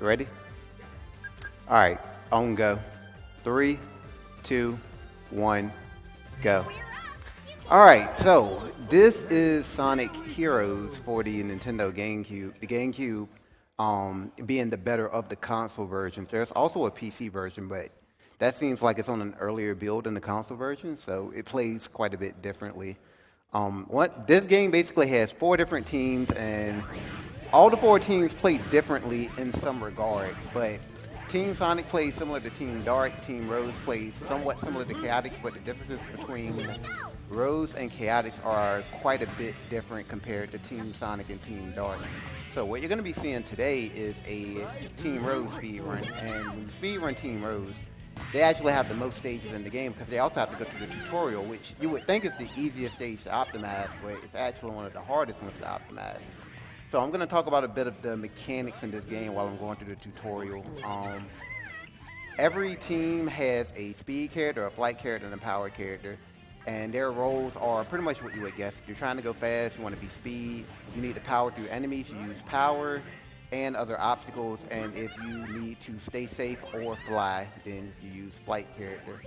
Ready? All right, on go. 3, 2, 1, go. All right, so this is Sonic Heroes for the Nintendo GameCube. The GameCube being the better of the console versions. There's also a PC version, but that seems like it's on an earlier build than the console version, so it plays quite a bit differently. This game basically has 4 different teams, and all the 4 teams play differently in some regard, but Team Sonic plays similar to Team Dark, Team Rose plays somewhat similar to Chaotix, but the differences between Rose and Chaotix are quite a bit different compared to Team Sonic and Team Dark. So what you're going to be seeing today is a Team Rose speedrun, and when you speedrun Team Rose, they actually have the most stages in the game because they also have to go through the tutorial, which you would think is the easiest stage to optimize, but it's actually one of the hardest ones to optimize. So I'm going to talk about a bit of the mechanics in this game while I'm going through the tutorial. Every team has a speed character, a flight character, and a power character, and their roles are pretty much what you would guess. If you're trying to go fast, you want to be speed, you need to power through enemies, you use power and other obstacles, and if you need to stay safe or fly, then you use flight character.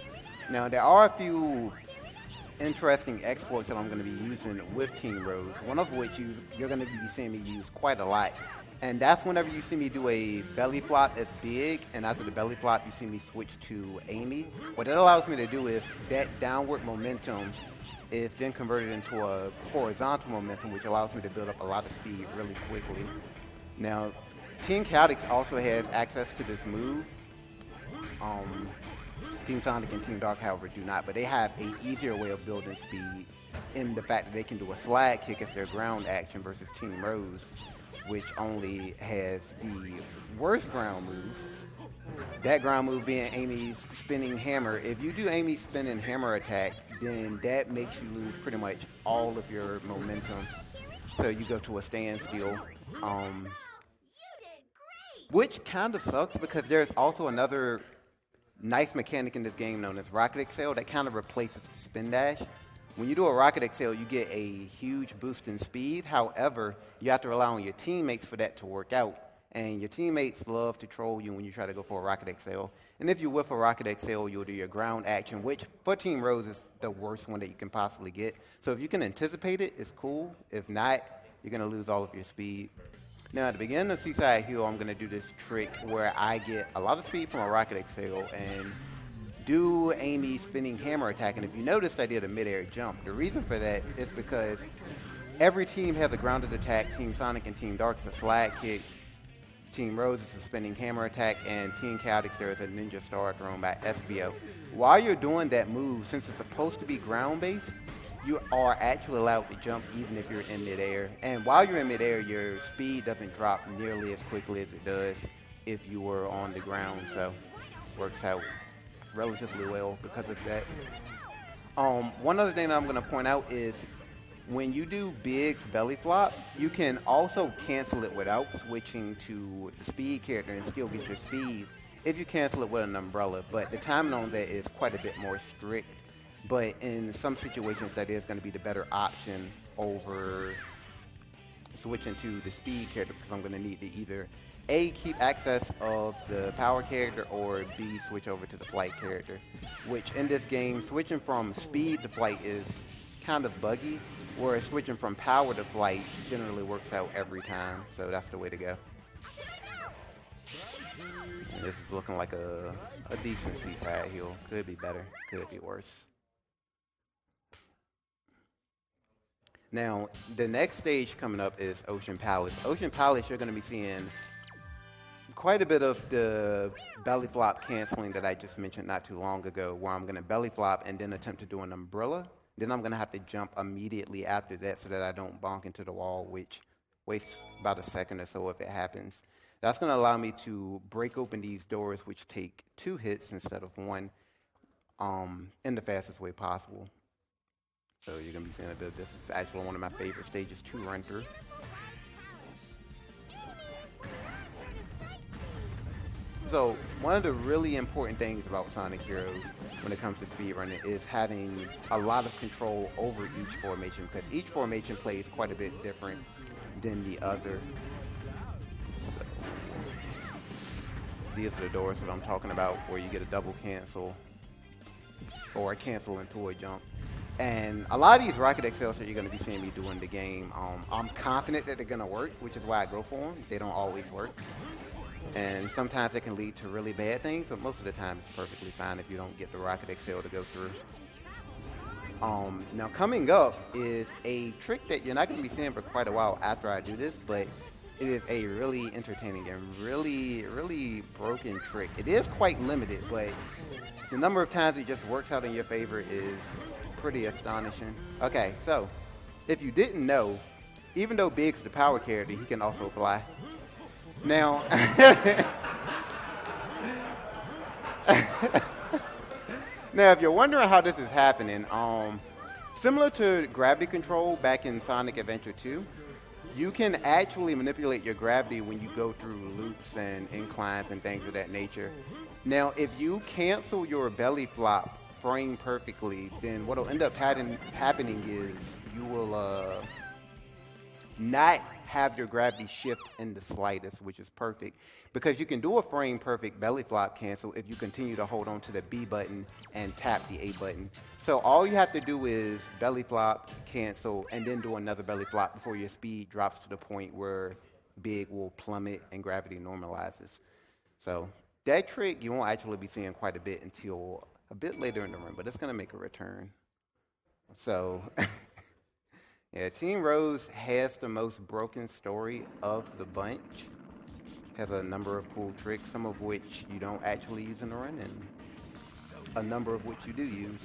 Now there are a few interesting exploits that I'm going to be using with Team Rose, one of which you're going to be seeing me use quite a lot, and that's whenever you see me do a belly flop that's big, and after the belly flop you see me switch to Amy. What that allows me to do is that downward momentum is then converted into a horizontal momentum, which allows me to build up a lot of speed really quickly. Now, Team Chaotix also has access to this move. Team Sonic and Team Dark, however, do not, but they have an easier way of building speed in the fact that they can do a slide kick as their ground action versus Team Rose, which only has the worst ground move. That ground move being Amy's spinning hammer. If you do Amy's spinning hammer attack, then that makes you lose pretty much all of your momentum. So you go to a standstill. Which kind of sucks because there's also another nice mechanic in this game known as Rocket Excel that kind of replaces the spin dash. When you do a Rocket Excel, you get a huge boost in speed. However, you have to rely on your teammates for that to work out. And your teammates love to troll you when you try to go for a Rocket Excel. And if you whiff a Rocket Excel, you'll do your ground action, which for Team Rose is the worst one that you can possibly get. So if you can anticipate it, it's cool. If not, you're going to lose all of your speed. Now, at the beginning of Seaside Hill, I'm going to do this trick where I get a lot of speed from a Rocket Excel and do Amy's spinning hammer attack. And if you noticed, I did a midair jump. The reason for that is because every team has a grounded attack. Team Sonic and Team Dark is a slide kick. Team Rose is a spinning hammer attack. And Team Chaotix, there is a ninja star thrown by SBO. While you're doing that move, since it's supposed to be ground-based, you are actually allowed to jump even if you're in midair. And while you're in midair, your speed doesn't drop nearly as quickly as it does if you were on the ground. So works out relatively well because of that. One other thing that I'm going to point out is when you do Big's belly flop, you can also cancel it without switching to the speed character and still get your speed if you cancel it with an umbrella. But the timing on that is quite a bit more strict. But in some situations, that is going to be the better option over switching to the speed character because I'm going to need to either A, keep access of the power character, or B, switch over to the flight character, which in this game, switching from speed to flight is kind of buggy, whereas switching from power to flight generally works out every time, so that's the way to go. And this is looking like a decent Seaside Hill. Could be better, could be worse. Now, the next stage coming up is Ocean Palace. Ocean Palace, you're going to be seeing quite a bit of the belly flop canceling that I just mentioned not too long ago, where I'm going to belly flop and then attempt to do an umbrella. Then I'm going to have to jump immediately after that so that I don't bonk into the wall, which wastes about a second or so if it happens. That's going to allow me to break open these doors, which take 2 hits instead of 1, in the fastest way possible. So you're going to be seeing a bit of this. It's actually one of my favorite stages to run through. So one of the really important things about Sonic Heroes when it comes to speedrunning is having a lot of control over each formation, because each formation plays quite a bit different than the other. So these are the doors that I'm talking about, where you get a double cancel or a cancel into a jump. And a lot of these rocket excels that you're going to be seeing me do in the game, I'm confident that they're going to work, which is why I go for them. They don't always work. And sometimes it can lead to really bad things, but most of the time it's perfectly fine if you don't get the rocket excel to go through. Now coming up is a trick that you're not going to be seeing for quite a while after I do this, but it is a really entertaining and really broken trick. It is quite limited, but the number of times it just works out in your favor is pretty astonishing. Okay, so if you didn't know, even though Big's the power character, he can also fly. Now, now if you're wondering how this is happening, similar to gravity control back in Sonic Adventure 2, you can actually manipulate your gravity when you go through loops and inclines and things of that nature. Now, if you cancel your belly flop frame perfectly, then what will end up happening is you will not have your gravity shift in the slightest, which is perfect, because you can do a frame perfect belly flop cancel if you continue to hold on to the B button and tap the A button. So all you have to do is belly flop, cancel, and then do another belly flop before your speed drops to the point where Big will plummet and gravity normalizes. So that trick you won't actually be seeing quite a bit until a bit later in the run, but it's going to make a return. So, yeah, Team Rose has the most broken story of the bunch. Has a number of cool tricks, some of which you don't actually use in the run, and a number of which you do use.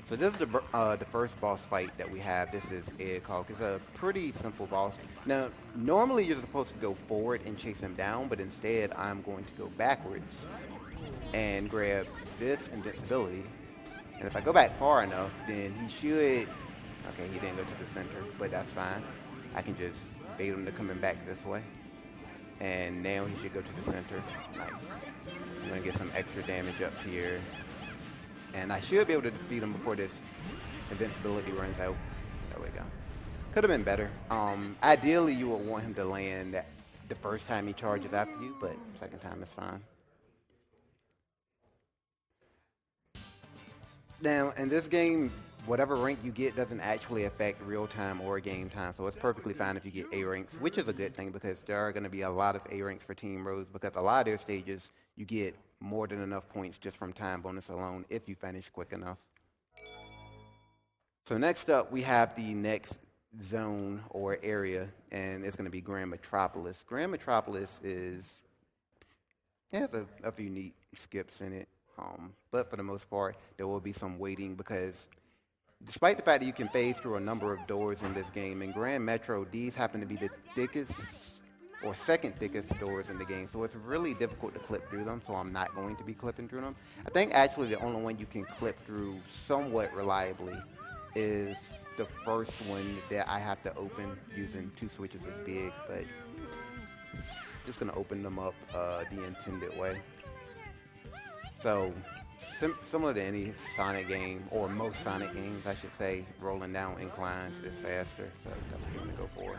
So this is the first boss fight that we have. This is AGDQ. It's a pretty simple boss. Now, normally you're supposed to go forward and chase him down, but instead I'm going to go backwards and grab this invincibility. And if I go back far enough, then he should... Okay, he didn't go to the center, but that's fine. I can just bait him to coming back this way. And now he should go to the center. Nice. I'm going to get some extra damage up here. And I should be able to defeat him before this invincibility runs out. There we go. Could have been better. Ideally, you would want him to land the first time he charges after you, but second time is fine. Now, in this game, whatever rank you get doesn't actually affect real time or game time, so it's perfectly fine if you get A ranks, which is a good thing because there are going to be a lot of A ranks for Team Rose because a lot of their stages you get more than enough points just from time bonus alone if you finish quick enough. So next up, we have the next zone or area, and it's going to be Grand Metropolis. Grand Metropolis has a few neat skips in it, but for the most part, there will be some waiting because despite the fact that you can phase through a number of doors in this game, in Grand Metro, these happen to be the thickest or second thickest doors in the game, so it's really difficult to clip through them, so I'm not going to be clipping through them. I think actually the only one you can clip through somewhat reliably is the first one that I have to open using two switches as big, but just going to open them up the intended way. So similar to any Sonic game, or most Sonic games I should say, rolling down inclines is faster, so that's what I'm going to go for.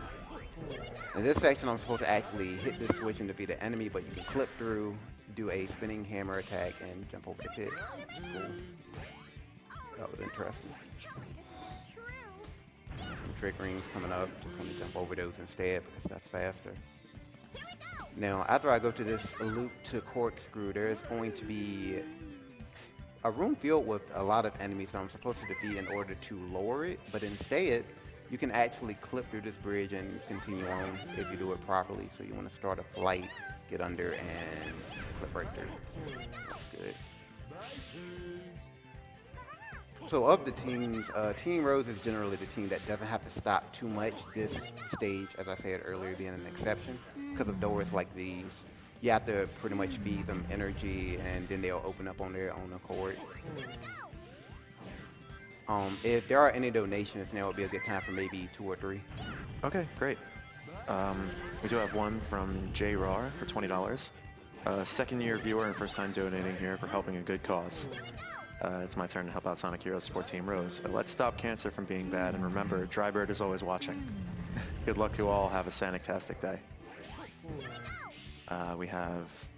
In this section, I'm supposed to actually hit this switch and defeat the enemy, but you can clip through, do a spinning hammer attack, and jump over the pit. Which is cool. That was interesting. Some trick rings coming up. Just want to jump over those instead because that's faster. Now, after I go to this loop to corkscrew, there is going to be a room filled with a lot of enemies that I'm supposed to defeat in order to lower it, but instead, you can actually clip through this bridge and continue on if you do it properly. So you want to start a flight, get under, and clip right through. That's good. So of the teams, Team Rose is generally the team that doesn't have to stop too much. This stage, as I said earlier, being an exception because of doors like these. You have to pretty much feed them energy, and then they'll open up on their own accord. If there are any donations, now would be a good time for maybe 2 or 3. Okay, great. We do have one from J. Rar for $20. Second-year viewer and first-time donating here for helping a good cause. It's my turn to help out Sonic Heroes Support Team Rose. Let's stop cancer from being bad, and remember, Drybird is always watching. Good luck to all. Have a Sonic-tastic day. We have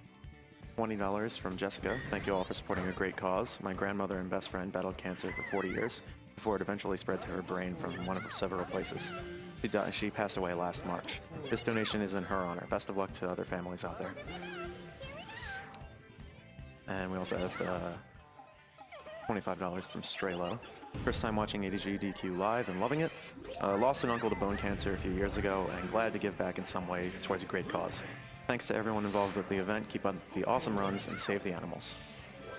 $20 from Jessica. Thank you all for supporting a great cause. My grandmother and best friend battled cancer for 40 years before it eventually spread to her brain from one of several places. She passed away last March. This donation is in her honor. Best of luck to other families out there. And we also have $25 from Straylo. First time watching AGDQ live and loving it. Lost an uncle to bone cancer a few years ago and glad to give back in some way towards a great cause. Thanks to everyone involved with the event. Keep up the awesome runs and save the animals.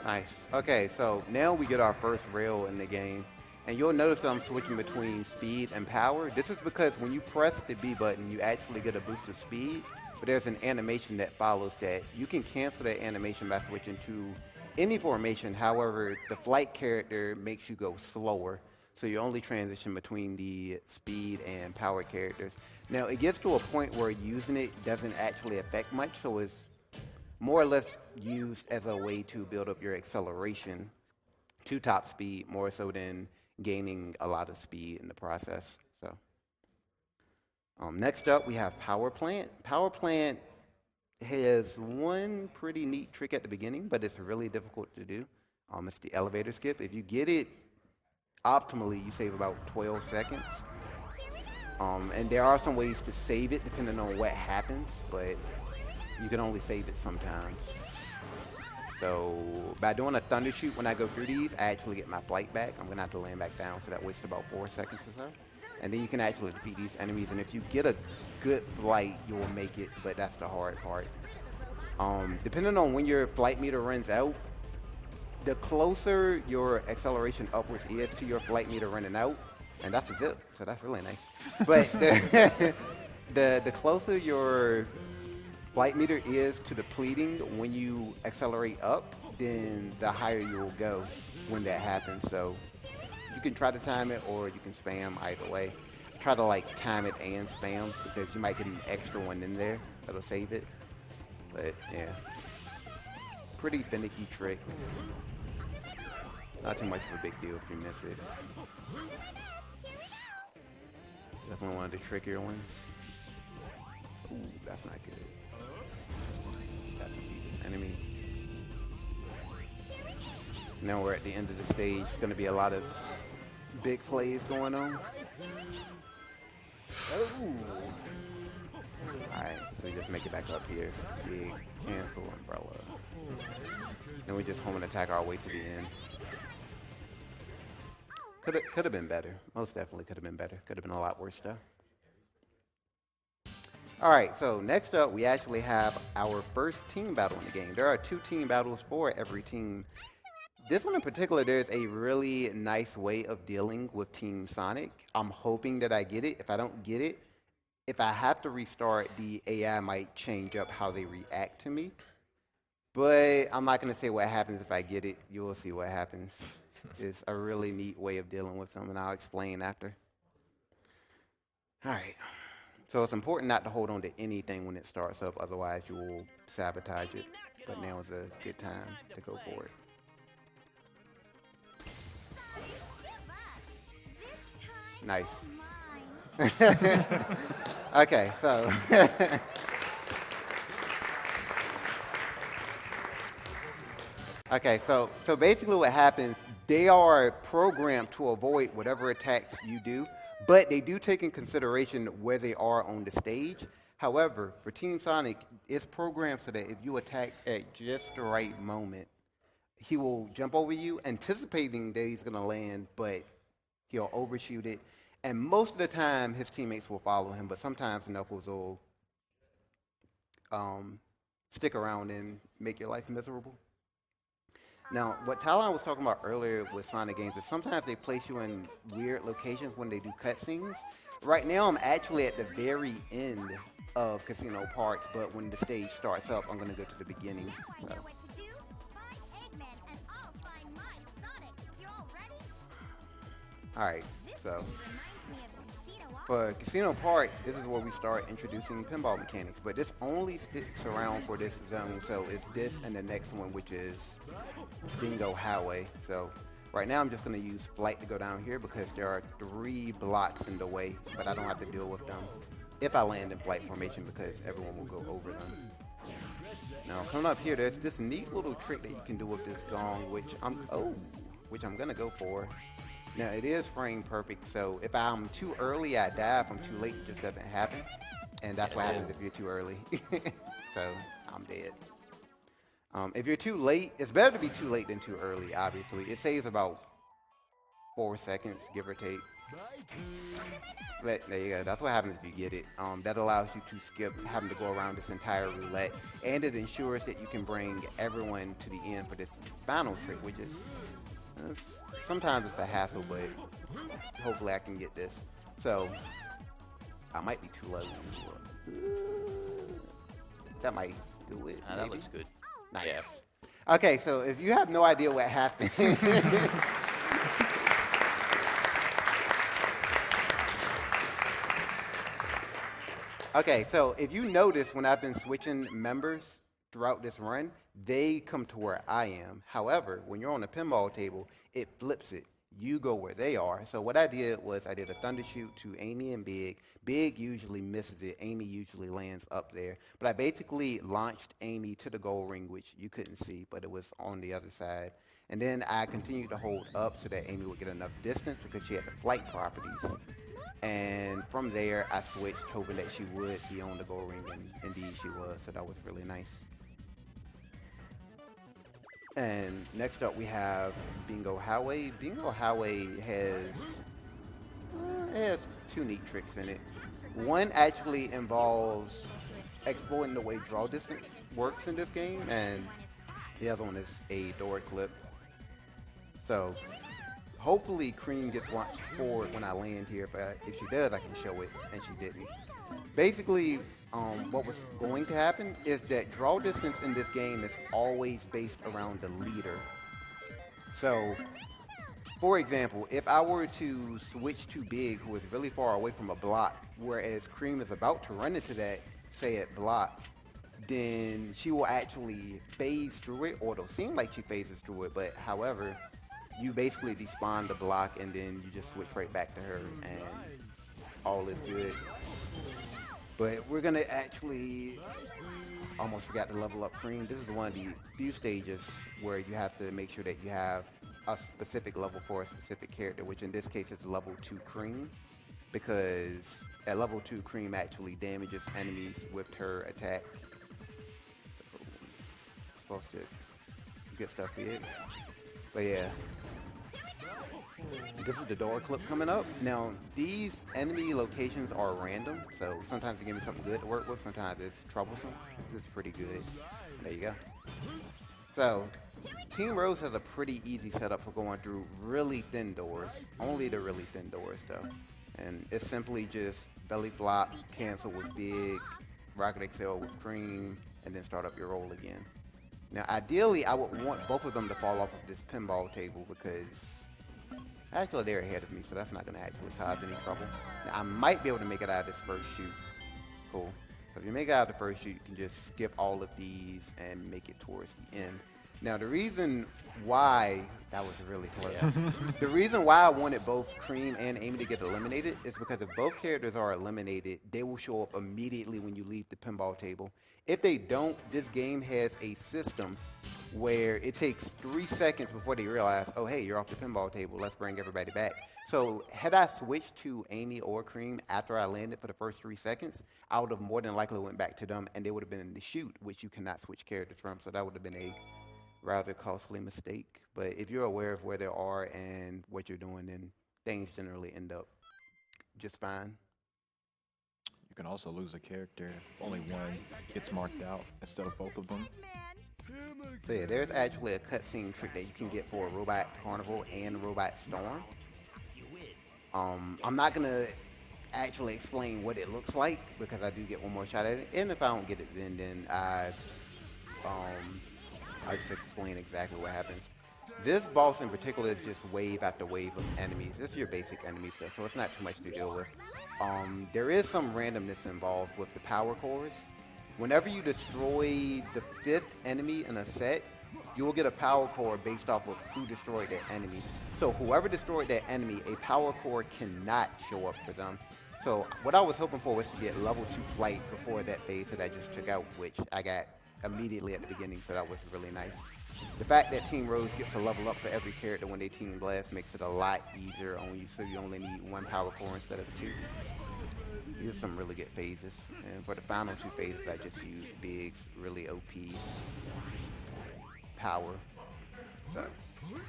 Nice. Okay, so now we get our first rail in the game. And you'll notice that I'm switching between speed and power. This is because when you press the B button, you actually get a boost of speed. But there's an animation that follows that. You can cancel that animation by switching to any formation. However, the flight character makes you go slower. So you only transition between the speed and power characters. Now, it gets to a point where using it doesn't actually affect much. So it's more or less used as a way to build up your acceleration to top speed, more so than gaining a lot of speed in the process. So next up, we have Power Plant. Power Plant has one pretty neat trick at the beginning, but it's really difficult to do. It's the elevator skip. If you get it optimally, you save about 12 seconds. And there are some ways to save it depending on what happens, but you can only save it sometimes. So by doing a thunder shoot when I go through these, I actually get my flight back. I'm gonna have to land back down, so that wastes about 4 seconds or so. And then you can actually defeat these enemies, and if you get a good flight, you will make it, but that's the hard part. Depending on when your flight meter runs out, the closer your acceleration upwards is to your flight meter running out, and that's a zip, so that's really nice. But the closer your flight meter is to depleting when you accelerate up, then the higher you will go when that happens. So you can try to time it, or you can spam either way. Try to like time it and spam, because you might get an extra one in there that'll save it. But yeah, pretty finicky trick. Not too much of a big deal if you miss it. Definitely one of the trickier ones. Ooh, that's not good. Got to beat this enemy. Now we're at the end of the stage. It's going to be a lot of big plays going on. Ooh. Alright, so we just make it back up here. Big cancel umbrella. Then we just home and attack our way to the end. Could have been better. Most definitely could have been better. Could have been a lot worse though. Alright, so next up we actually have our first team battle in the game. There are 2 team battles for every team. This one in particular, there's a really nice way of dealing with Team Sonic. I'm hoping that I get it. If I don't get it, if I have to restart, the AI might change up how they react to me. But I'm not going to say what happens if I get it. You will see what happens. It's a really neat way of dealing with them, and I'll explain after. All right. So it's important not to hold on to anything when it starts up, otherwise you will sabotage it. But now is a good time to go for it. Nice. Okay, so so basically what happens, they are programmed to avoid whatever attacks you do, but they do take in consideration where they are on the stage. However, for Team Sonic, it's programmed so that if you attack at just the right moment, he will jump over you, anticipating that he's going to land, but he'll overshoot it. And most of the time, his teammates will follow him, but sometimes Knuckles will stick around and make your life miserable. Now, what Talon was talking about earlier with Sonic games is sometimes they place you in weird locations when they do cutscenes. Right now, I'm actually at the very end of Casino Park, but when the stage starts up, I'm going to go to the beginning. So. Alright, so for Casino Park, this is where we start introducing pinball mechanics, but this only sticks around for this zone, so it's this and the next one, which is Bingo Highway. So right now I'm just going to use flight to go down here because there are 3 blocks in the way, but I don't have to deal with them if I land in flight formation because everyone will go over them. Now coming up here, there's this neat little trick that you can do with this gong, which I'm gonna go for. Now it is frame perfect, so if I'm too early, I die. If I'm too late, it just doesn't happen, and that's what happens if you're too early. So I'm dead. If you're too late, it's better to be too late than too early. Obviously, it saves about 4 seconds, give or take. But there you go. That's what happens if you get it. That allows you to skip having to go around this entire roulette, and it ensures that you can bring everyone to the end for this final trick, which is sometimes it's a hassle, but hopefully I can get this. So I might be too low. That might do it. That looks good. Nice. Yeah. Okay, so if you have no idea what happened. Okay, so if you notice when I've been switching members throughout this run, they come to where I am. However, when you're on the pinball table, it flips it. You go where they are. So what I did was I did a thunder shoot to Amy and Big. Big usually misses it. Amy usually lands up there. But I basically launched Amy to the goal ring, which you couldn't see, but it was on the other side. And then I continued to hold up so that Amy would get enough distance because she had the flight properties. And from there, I switched, hoping that she would be on the goal ring, and indeed she was, so that was really nice. And next up, we have Bingo Highway. Bingo Highway has two neat tricks in it. One actually involves exploiting the way draw distance works in this game, and the other one is a door clip. So hopefully Cream gets launched forward when I land here. If she does, I can show it, and she didn't. Basically, what was going to happen is that draw distance in this game is always based around the leader. So, for example, if I were to switch to Big, who is really far away from a block, whereas Cream is about to run into that, say at block, then she will actually phase through it, or it'll seem like she phases through it, but however, you basically despawn the block and then you just switch right back to her and all is good. But we're gonna actually, almost forgot to level up Cream. This is one of the few stages where you have to make sure that you have a specific level for a specific character, which in this case is level 2 Cream, because at level 2 Cream actually damages enemies with her attack. Supposed to get stuff big. But yeah. This is the door clip coming up. Now, these enemy locations are random, so sometimes they give me something good to work with, sometimes it's troublesome. This is pretty good. There you go. So, Team Rose has a pretty easy setup for going through really thin doors. Only the really thin doors, though. And it's simply just belly flop, cancel with Big, Rocket Excel with Cream, and then start up your roll again. Now, ideally, I would want both of them to fall off of this pinball table because actually they're ahead of me, so that's not going to actually cause any trouble. Now, I might be able to make it out of this first shoot. Cool. So if you make it out of the first shoot, you can just skip all of these and make it towards the end. Now, the reason why, that was really close. Yeah. The reason why I wanted both Cream and Amy to get eliminated is because if both characters are eliminated, they will show up immediately when you leave the pinball table. If they don't, this game has a system where it takes 3 seconds before they realize, oh, hey, you're off the pinball table. Let's bring everybody back. So had I switched to Amy or Cream after I landed for the first 3 seconds, I would have more than likely went back to them, and they would have been in the shoot, which you cannot switch characters from. So that would have been a rather costly mistake. But if you're aware of where they are and what you're doing, then things generally end up just fine. You can also lose a character if only one gets marked out instead of both of them. So yeah, there's actually a cutscene trick that you can get for Robot Carnival and Robot Storm. I'm not gonna actually explain what it looks like because I do get one more shot at it, and if I don't get it then I'll just explain exactly what happens. This boss in particular is just wave after wave of enemies. This is your basic enemy stuff, so it's not too much to deal with. There is some randomness involved with the power cores. Whenever you destroy the 5th enemy in a set, you will get a power core based off of who destroyed that enemy. So whoever destroyed that enemy, a power core cannot show up for them. So what I was hoping for was to get level 2 flight before that phase that I just took out, which I got immediately at the beginning, so that was really nice. The fact that Team Rose gets to level up for every character when they Team Blast makes it a lot easier on you, so you only need 1 power core instead of 2. These are some really good phases. And for the final 2 phases, I just use Big's really OP power. So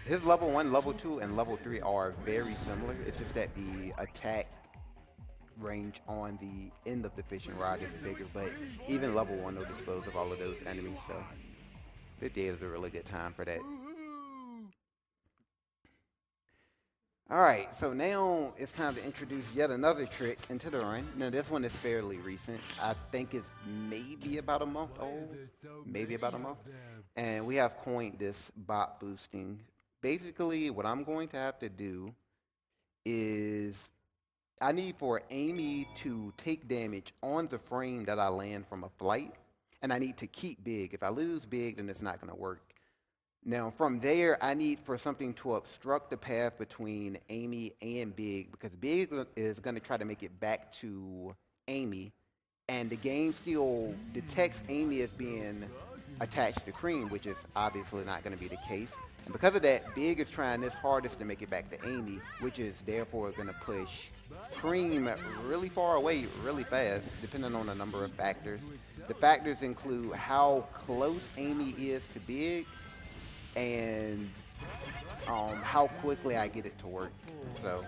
his level 1, level 2, and level 3 are very similar. It's just that the attack range on the end of the fishing rod is bigger, but even level 1 will dispose of all of those enemies, so 58 is a really good time for that. Alright, so now it's time to introduce yet another trick into the run. Now this one is fairly recent. I think it's maybe about a month old. Maybe about a month. And we have coined this bot boosting. Basically, what I'm going to have to do is I need for Amy to take damage on the frame that I land from a flight, and I need to keep Big. If I lose Big, then it's not going to work. Now, from there, I need for something to obstruct the path between Amy and Big, because Big is going to try to make it back to Amy, and the game still detects Amy as being attached to Cream, which is obviously not going to be the case. And because of that, Big is trying his hardest to make it back to Amy, which is therefore going to push Cream really far away really fast, depending on a number of factors. The factors include how close Amy is to Big and how quickly I get it to work. So,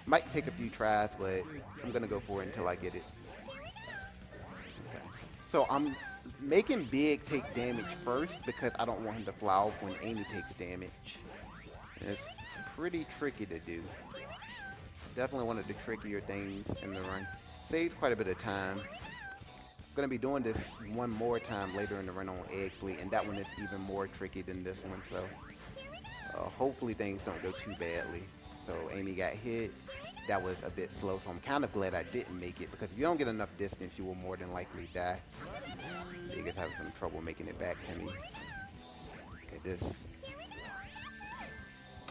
might take a few tries, but I'm going to go for it until I get it. Okay. So, I'm making Big take damage first because I don't want him to fly off when Amy takes damage. And it's pretty tricky to do. Definitely one of the trickier things in the run. Saves quite a bit of time. I'm going to be doing this one more time later in the run on Egg Fleet, and that one is even more tricky than this one, so hopefully things don't go too badly. So Amy got hit. That was a bit slow, so I'm kind of glad I didn't make it, because if you don't get enough distance, you will more than likely die. You guys have some trouble making it back to me. Okay, this.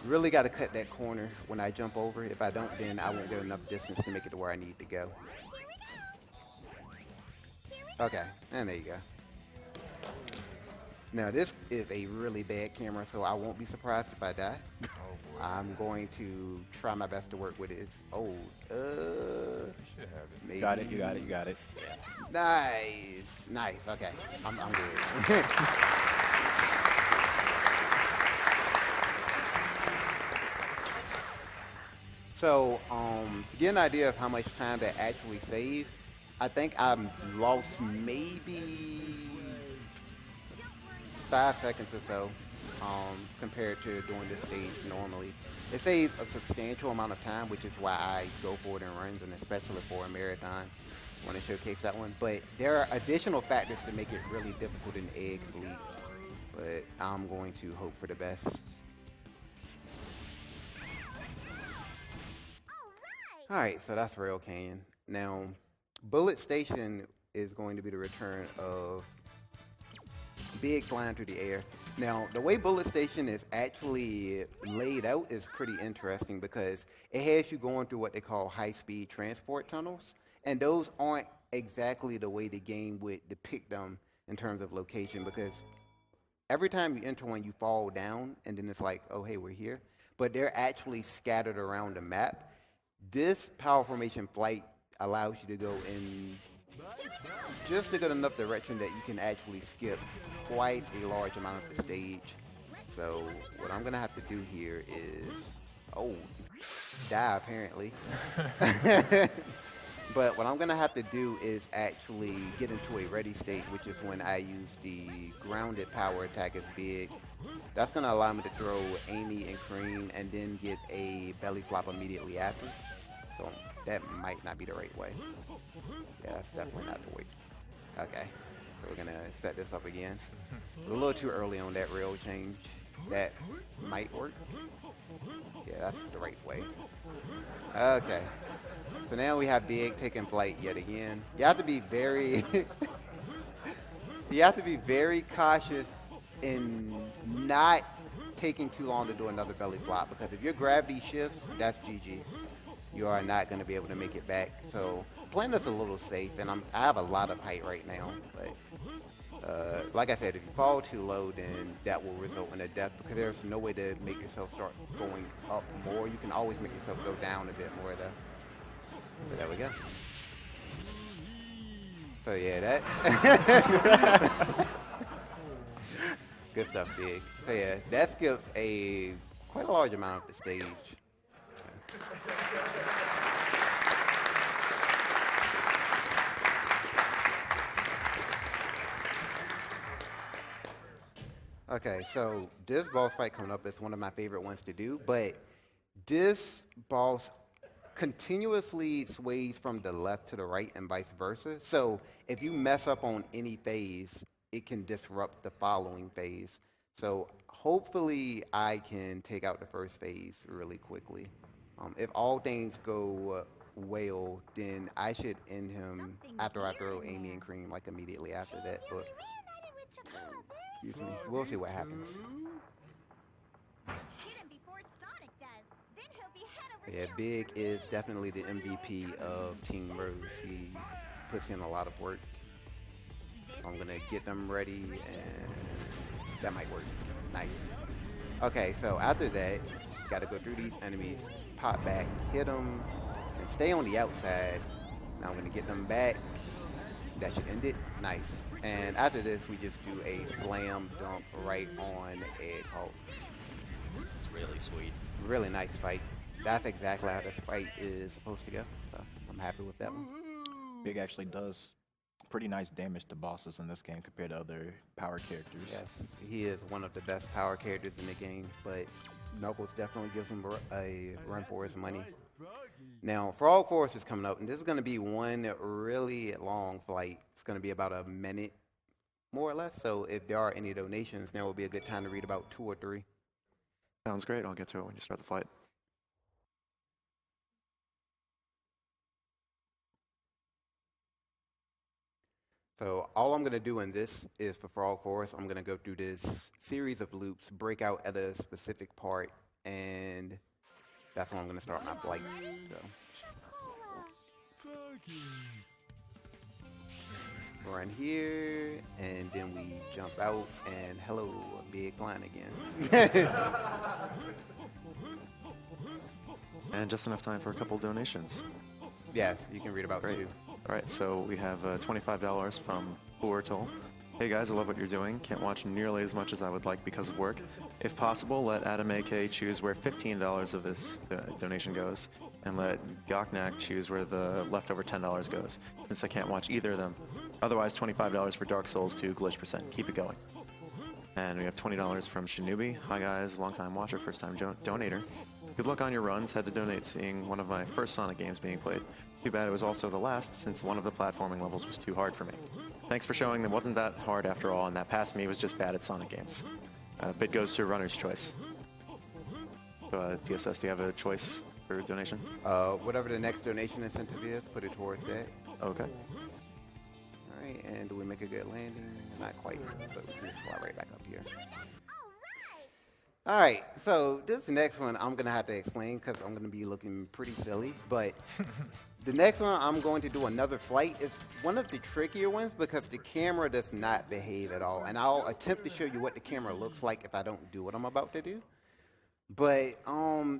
Really got to cut that corner when I jump over. If I don't, then I won't get enough distance to make it to where I need to go. Okay, and there you go. Now this is a really bad camera, so I won't be surprised if I die. Oh, boy. I'm going to try my best to work with it. It's old. You should have it. Maybe. Got it, you got it, you got it. Nice. Nice. Okay. I'm good. So, to get an idea of how much time that actually saves, I think I've lost maybe 5 seconds or so compared to doing this stage normally. It saves a substantial amount of time, which is why I go for it in runs, and especially for a marathon. I want to showcase that one. But there are additional factors to make it really difficult in Egg Fleet. But I'm going to hope for the best. Alright, so that's Rail Canyon. Now, Bullet Station is going to be the return of Big flying through the air. Now, the way Bullet Station is actually laid out is pretty interesting because it has you going through what they call high-speed transport tunnels, and those aren't exactly the way the game would depict them in terms of location, because every time you enter one, you fall down, and then it's like, oh, hey, we're here. But they're actually scattered around the map. This power formation flight allows you to go in just a good enough direction that you can actually skip quite a large amount of the stage. So what I'm going to have to do here is, die apparently. But what I'm going to have to do is actually get into a ready state, which is when I use the grounded power attack as Big. That's going to allow me to throw Amy and Cream and then get a belly flop immediately after. So that might not be the right way. Yeah, that's definitely not the way. Okay, so we're going to set this up again. A little too early on that rail change. That might work. Yeah, that's the right way. Okay. So now we have Big taking flight yet again. You have to be very you have to be very cautious in not taking too long to do another belly flop, because if your gravity shifts, that's GG. You are not going to be able to make it back. So playing this a little safe, and I have a lot of height right now, but Like I said, if you fall too low, then that will result in a death because there's no way to make yourself start going up more. You can always make yourself go down a bit more though. So there we go. So yeah, that good stuff, Big. So yeah, that skips quite a large amount of the stage. Okay, so this boss fight coming up is one of my favorite ones to do, but this boss continuously sways from the left to the right and vice versa. So if you mess up on any phase, it can disrupt the following phase. So hopefully I can take out the first phase really quickly. If all things go well, then I should end him after I throw Amy and Cream like immediately after that. But excuse me, we'll see what happens. Yeah, Big is definitely the MVP of Team Rose. He puts in a lot of work. I'm gonna get them ready and that might work. Nice. Okay, so after that, gotta go through these enemies, pop back, hit them, and stay on the outside. Now I'm gonna get them back. That should end it. Nice. And after this, we just do a slam dunk right on Egg Hulk. It's really sweet. Really nice fight. That's exactly how this fight is supposed to go. So I'm happy with that one. Big actually does pretty nice damage to bosses in this game compared to other power characters. Yes, he is one of the best power characters in the game, but Knuckles definitely gives him a run for his money. Now, Frog Force is coming up, and this is going to be one really long fight. It's going to be about a minute, more or less. So if there are any donations, now will be a good time to read about 2 or 3. Sounds great. I'll get to it when you start the fight. So all I'm going to do in this is for Frog Force, I'm going to go through this series of loops, break out at a specific part, and that's when I'm going to start my flight. So run here, and then we jump out, and hello, Big flying again. And just enough time for a couple donations. Yes, you can read about Great. 2. All right, so we have $25 from Ortol. Hey guys, I love what you're doing. Can't watch nearly as much as I would like because of work. If possible, let Adam AK choose where $15 of this donation goes, and let Goknak choose where the leftover $10 goes, since I can't watch either of them. Otherwise, $25 for Dark Souls 2 Glitch%. Keep it going. And we have $20 from Shinobi. Hi guys, long time watcher, first time donator. Good luck on your runs. Had to donate seeing one of my first Sonic games being played. Too bad it was also the last, since one of the platforming levels was too hard for me. Thanks for showing that it wasn't that hard after all, and that past me was just bad at Sonic games. Bid goes to Runner's Choice. So, DSS, do you have a choice for donation? Whatever the next donation incentive is, put it towards that. Okay. All right, and do we make a good landing? Not quite, but we can just fly right back up here. All right, so this next one I'm going to have to explain because I'm going to be looking pretty silly, but the next one I'm going to do another flight. It's one of the trickier ones because the camera does not behave at all, and I'll attempt to show you what the camera looks like if I don't do what I'm about to do. But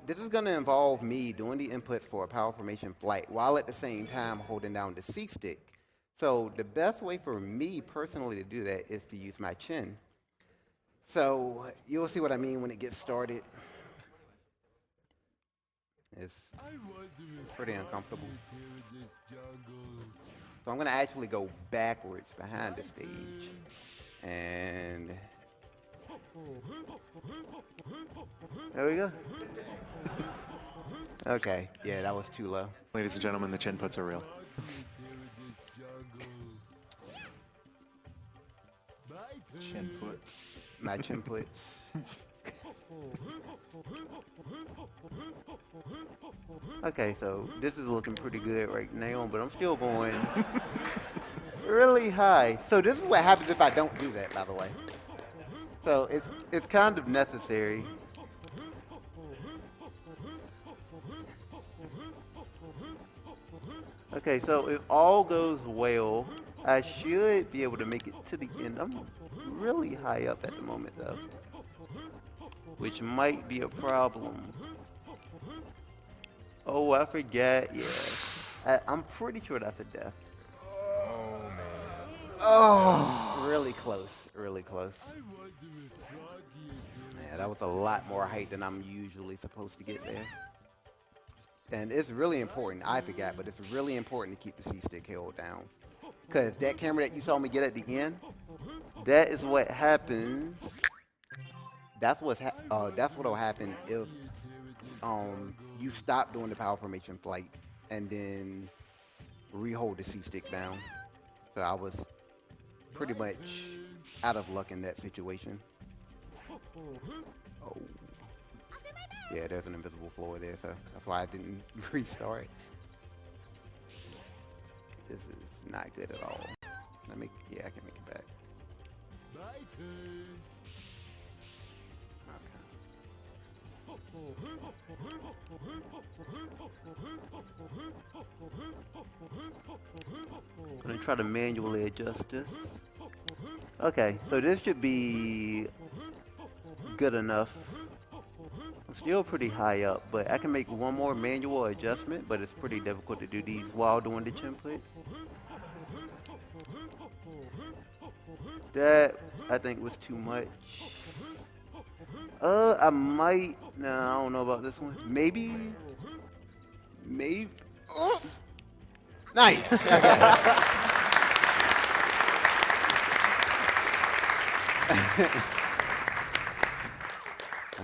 this is going to involve me doing the inputs for a power formation flight while at the same time holding down the C stick. So the best way for me personally to do that is to use my chin. So you'll see what I mean when it gets started. It's pretty uncomfortable. So I'm going to actually go backwards behind the stage. And there we go. Okay, yeah, that was too low. Ladies and gentlemen, the chin puts are real. Chin puts. My chin puts. Okay, so this is looking pretty good right now, but I'm still going really high. So this is what happens if I don't do that, by the way. So it's kind of necessary. Okay, so if all goes well, I should be able to make it to the end. I'm really high up at the moment, though, which might be a problem. Oh, I forgot. Yeah, I'm pretty sure that's a death. Oh, man. Oh, really close, really close. Yeah, that was a lot more height than I'm usually supposed to get there. And it's really important, I forgot, but it's really important to keep the C-stick held down. Because that camera that you saw me get at the end, that is what happens. That's what'll happen if you stop doing the power formation flight and then re-hold the C-stick down. So I was pretty much out of luck in that situation. Oh. Yeah, there's an invisible floor there, so that's why I didn't restart. This is not good at all. Can I make? Yeah, I can make it back. I'm gonna try to manually adjust this. Okay, so this should be good enough. I'm still pretty high up, but I can make one more manual adjustment, but it's pretty difficult to do these while doing the chin plate. That, I think, was too much. I might, no, I don't know about this one. Maybe. Oh! Nice.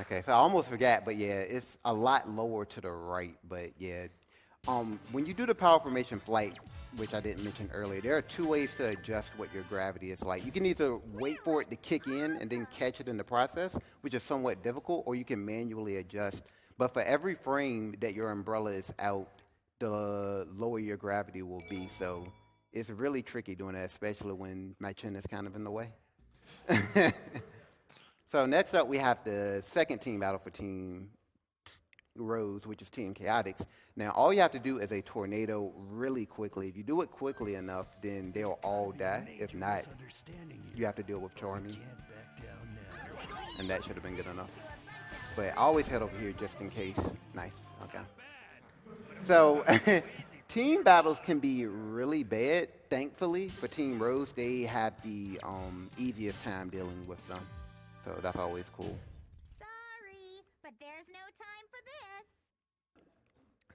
Okay, so I almost forgot, but yeah, it's a lot lower to the right, but yeah. When you do the power formation flight, which I didn't mention earlier, there are two ways to adjust what your gravity is like. You can either wait for it to kick in and then catch it in the process, which is somewhat difficult, or you can manually adjust. But for every frame that your umbrella is out, the lower your gravity will be. So it's really tricky doing that, especially when my chin is kind of in the way. So next up, we have the second team battle for Team Rose, which is Team Chaotix. Now, all you have to do is a tornado really quickly. If you do it quickly enough, then they'll all die. If not, you have to deal with charming. And that should have been good enough. But I always head over here just in case. Nice. Okay. So team battles can be really bad. Thankfully, for Team Rose, they have the easiest time dealing with them. So that's always cool. Sorry, but there's no time for this.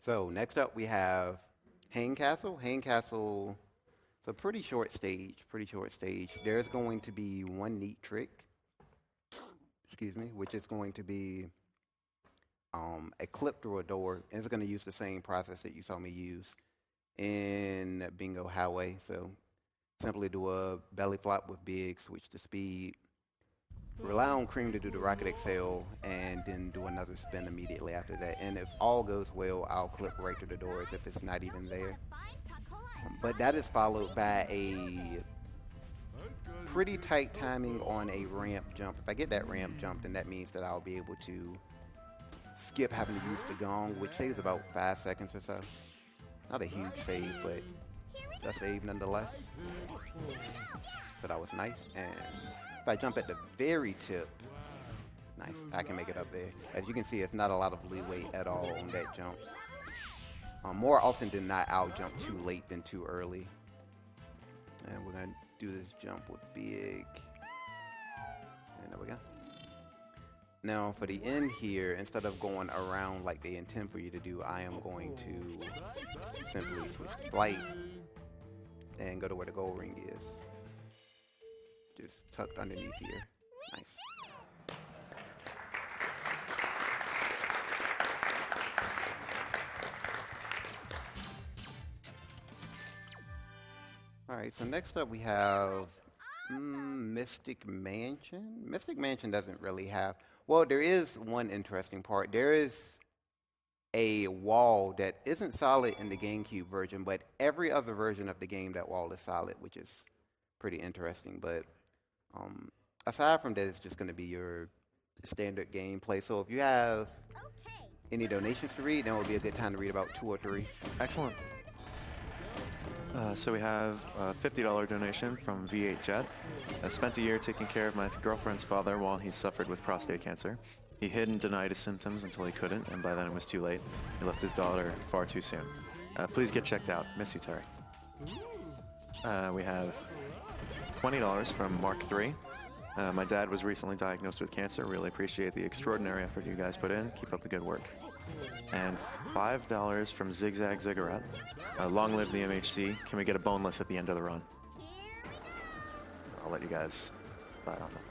So next up we have Hang Castle. Hang Castle, it's a pretty short stage, There's going to be one neat trick, which is going to be a clip through a door. And it's going to use the same process that you saw me use in Bingo Highway. So simply do a belly flop with big, switch to speed, rely on Cream to do the Rocket Excel, and then do another spin immediately after that. And if all goes well, I'll clip right through the doors if it's not even there. But that is followed by a pretty tight timing on a ramp jump. If I get that ramp jump, then that means that I'll be able to skip having to use the gong, which saves about 5 seconds or so. Not a huge save, but a save nonetheless. So that was nice. And if I jump at the very tip, nice, I can make it up there. As you can see, it's not a lot of leeway at all on that jump. More often than not, I'll jump too late than too early. And we're going to do this jump with big. And there we go. Now, for the end here, instead of going around like they intend for you to do, I am going to simply switch to flight and go to where the gold ring is. Just tucked underneath here. Nice. All right, so next up we have Mystic Mansion. Mystic Mansion doesn't really have, well, there is one interesting part. There is a wall that isn't solid in the GameCube version, but every other version of the game, that wall is solid, which is pretty interesting. But aside from that, it's just going to be your standard gameplay. So if you have any donations to read, then it would be a good time to read about 2 or 3. Excellent. So we have a $50 donation from V8 Jet. I spent a year taking care of my girlfriend's father while he suffered with prostate cancer. He hid and denied his symptoms until he couldn't, and by then it was too late. He left his daughter far too soon. Please get checked out. Miss you, Terry. We have $20 from Mark III. My dad was recently diagnosed with cancer. Really appreciate the extraordinary effort you guys put in. Keep up the good work. And $5 from Zigzag Ziggurat. Long live the MHC. Can we get a boneless at the end of the run? I'll let you guys decide on that.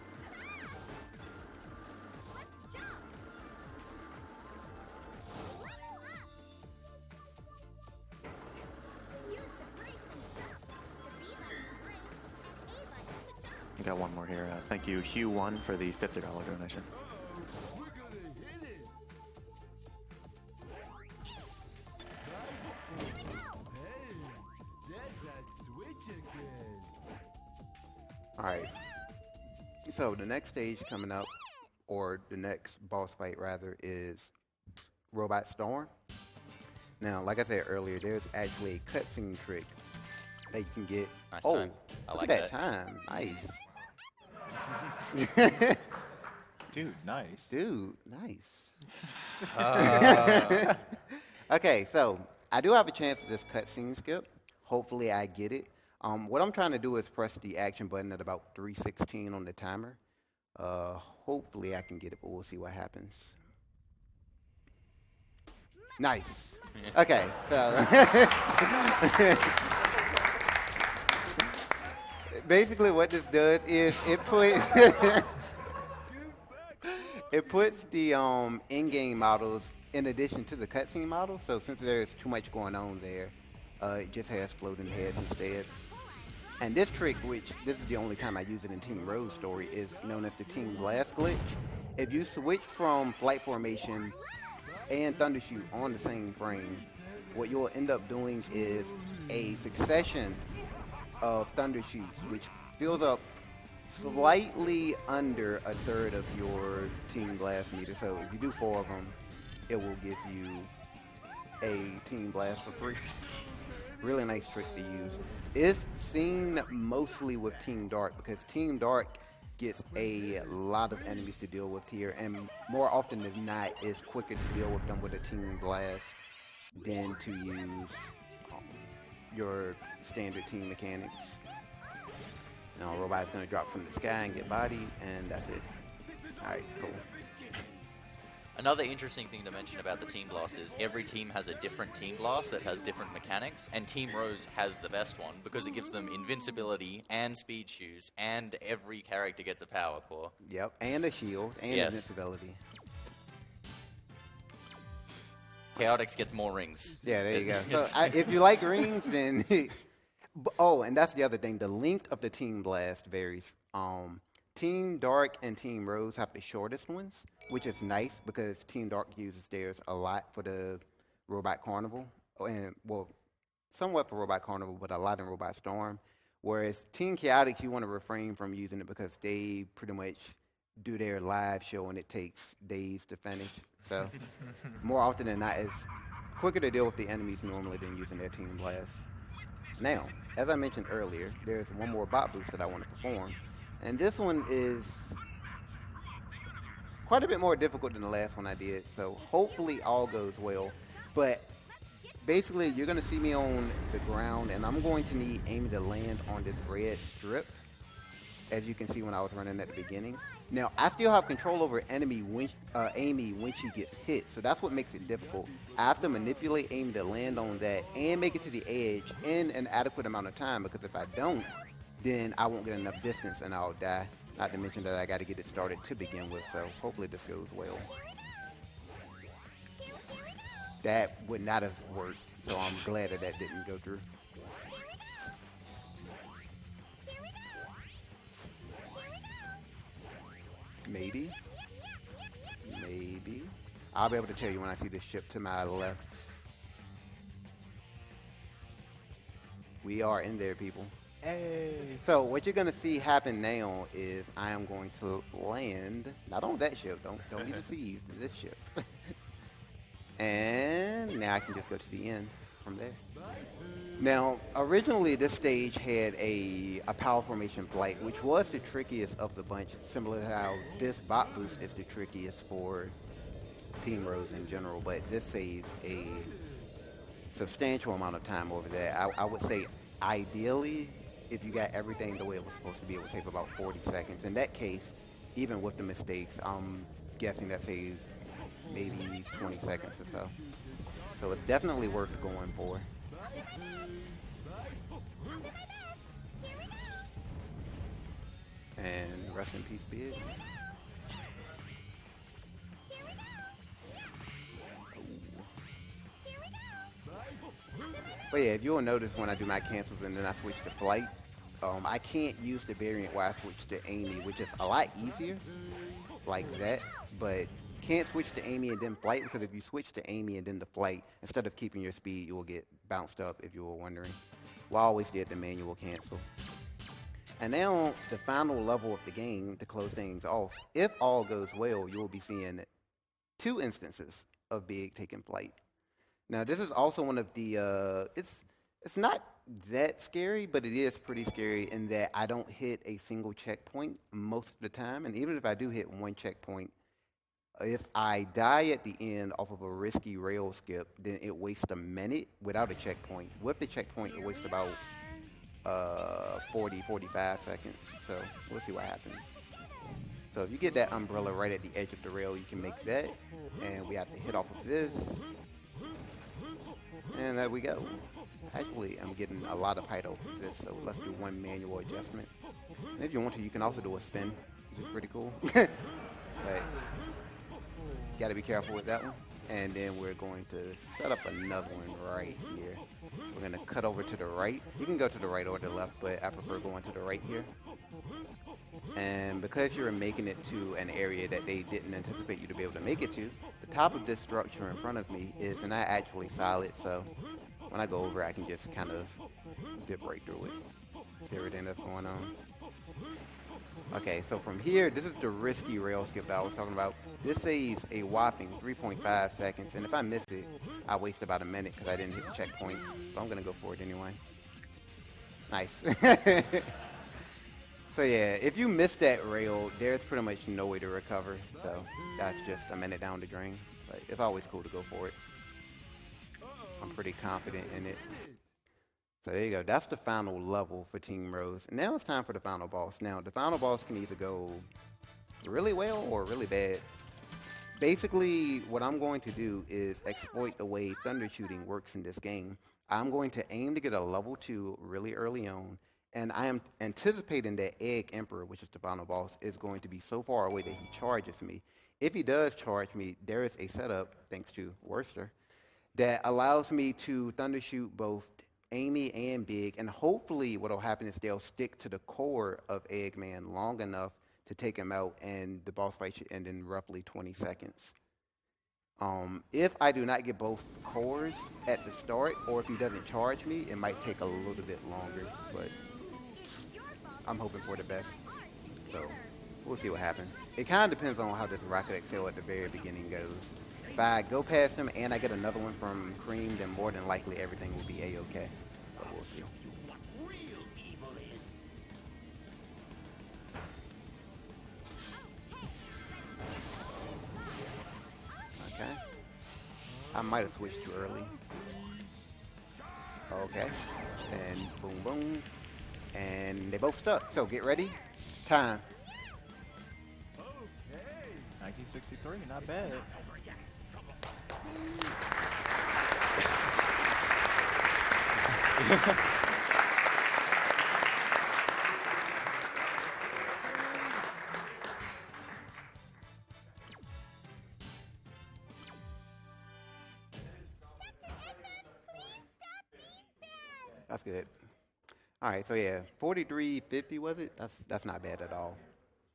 I got one more here. Thank you, Hugh1, for the $50 donation. All right. So the next stage coming up, or the next boss fight rather, is Robot Storm. Now, like I said earlier, there's actually a cutscene trick that you can get. Nice oh, time. I look like at that that. time. Nice. Dude, nice. Dude, nice. Okay, so I do have a chance to this cutscene skip. Hopefully I get it. What I'm trying to do is press the action button at about 3:16 on the timer. Hopefully I can get it, but we'll see what happens. Nice. Okay, so basically what this does is it puts the in-game models in addition to the cutscene model. So since there's too much going on there, it just has floating heads instead. And this trick, which this is the only time I use it in Team Road's story, is known as the Team Blast glitch. If you switch from flight formation and Thundershoot on the same frame, what you'll end up doing is a succession of Thundershoots, which fills up slightly under a third of your Team Blast meter. So if you do 4 of them, it will give you a Team Blast for free. Really nice trick to use. It's seen mostly with Team Dark because Team Dark gets a lot of enemies to deal with here, and more often than not, it's quicker to deal with them with a Team Blast than to use your standard team mechanics. Now, robot's gonna drop from the sky and get bodied, and that's it. All right, cool. Another interesting thing to mention about the Team Blast is every team has a different Team Blast that has different mechanics, and Team Rose has the best one because it gives them invincibility and speed shoes, and every character gets a power core. Yep, and a shield, and invincibility. Chaotix gets more rings. Yeah, there you go. So if you like rings, then... oh, and that's the other thing. The length of the Team Blast varies. Team Dark and Team Rose have the shortest ones, which is nice because Team Dark uses theirs a lot for the Robot Carnival. And, well, somewhat for Robot Carnival, but a lot in Robot Storm. Whereas Team Chaotix, you want to refrain from using it because they pretty much do their live show and it takes days to finish. So more often than not, it's quicker to deal with the enemies normally than using their Team Blast. Now, as I mentioned earlier, there's one more bot boost that I want to perform. And this one is quite a bit more difficult than the last one I did. So hopefully all goes well. But basically, you're going to see me on the ground, and I'm going to need Amy to land on this red strip, as you can see when I was running at the beginning. Now, I still have control over Amy when she gets hit, so that's what makes it difficult. I have to manipulate Amy to land on that and make it to the edge in an adequate amount of time, because if I don't, then I won't get enough distance and I'll die. Not to mention that I got to get it started to begin with, so hopefully this goes well. That would not have worked, so I'm glad that that didn't go through. Maybe. Maybe. I'll be able to tell you when I see this ship to my left. We are in there, people. Hey. So what you're gonna see happen now is I am going to land, not on that ship, don't be deceived, this ship. And now I can just go to the end from there. Now, originally this stage had a power formation flight, which was the trickiest of the bunch, similar to how this bot boost is the trickiest for Team Rose in general, but this saves a substantial amount of time over there. I would say ideally, if you got everything the way it was supposed to be, it would save about 40 seconds. In that case, even with the mistakes, I'm guessing that saved maybe 20 seconds or so. So it's definitely worth going for. And rest in peace, Big. But yeah, if you'll notice when I do my cancels and then I switch to flight, I can't use the variant where I switch to Amy, which is a lot easier, like that. But can't switch to Amy and then flight, because if you switch to Amy and then the flight, instead of keeping your speed, you will get bounced up, if you were wondering. Well, I always did the manual cancel. And now the final level of the game to close things off. If all goes well, you will be seeing 2 instances of Big taking flight. Now this is also one of the, it's not that scary, but it is pretty scary in that I don't hit a single checkpoint most of the time. And even if I do hit one checkpoint, if I die at the end off of a risky rail skip, then it wastes a minute without a checkpoint. With the checkpoint, it wastes about 45 seconds. So we'll see what happens. So if you get that umbrella right at the edge of the rail, you can make that. And we have to hit off of this. And there we go. Actually, I'm getting a lot of height off of this, so let's do one manual adjustment. And if you want to, you can also do a spin, which is pretty cool. But gotta be careful with that one. And then we're going to set up another one right here. We're gonna cut over to the right. You can go to the right or the left, but I prefer going to the right here. And because you're making it to an area that they didn't anticipate you to be able to make it to, the top of this structure in front of me is not actually solid, so when I go over, I can just kind of dip right through it. See everything that's going on. Okay, so from here, this is the risky rail skip that I was talking about. This saves a whopping 3.5 seconds, and if I miss it, I waste about a minute because I didn't hit the checkpoint, but I'm gonna go for it anyway. Nice. So yeah, if you miss that rail, there's pretty much no way to recover. So that's just a minute down the drain. But it's always cool to go for it. I'm pretty confident in it. So there you go. That's the final level for Team Rose. And now it's time for the final boss. Now, the final boss can either go really well or really bad. Basically, what I'm going to do is exploit the way thunder shooting works in this game. I'm going to aim to get a level 2 really early on. And I am anticipating that Egg Emperor, which is the final boss, is going to be so far away that he charges me. If he does charge me, there is a setup, thanks to Worcester, that allows me to thundershoot both Amy and Big, and hopefully what will happen is they'll stick to the core of Eggman long enough to take him out, and the boss fight should end in roughly 20 seconds. If I do not get both cores at the start, or if he doesn't charge me, it might take a little bit longer, but I'm hoping for the best. So we'll see what happens. It kind of depends on how this Rocket Excel at the very beginning goes. If I go past him and I get another one from Cream, then more than likely everything will be A-okay. But we'll see. Okay. I might have switched too early. Okay. And boom, boom. And they both stuck. So get ready. Time. 1963, not bad. That's good. All right, so yeah, 43.50 was it? That's not bad at all.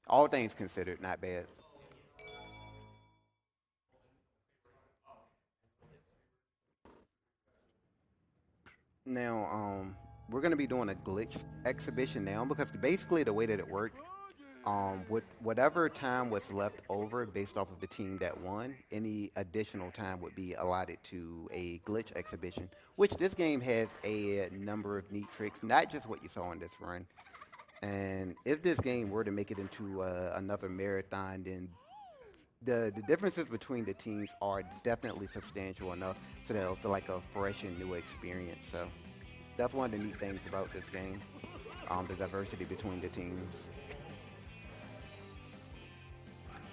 All things considered, not bad. Now, we're gonna be doing a glitch exhibition now because basically the way that it worked, Whatever time was left over based off of the team that won, any additional time would be allotted to a glitch exhibition, which this game has a number of neat tricks, not just what you saw in this run. And if this game were to make it into another marathon, then the differences between the teams are definitely substantial enough so that it'll feel like a fresh and new experience. So that's one of the neat things about this game, the diversity between the teams.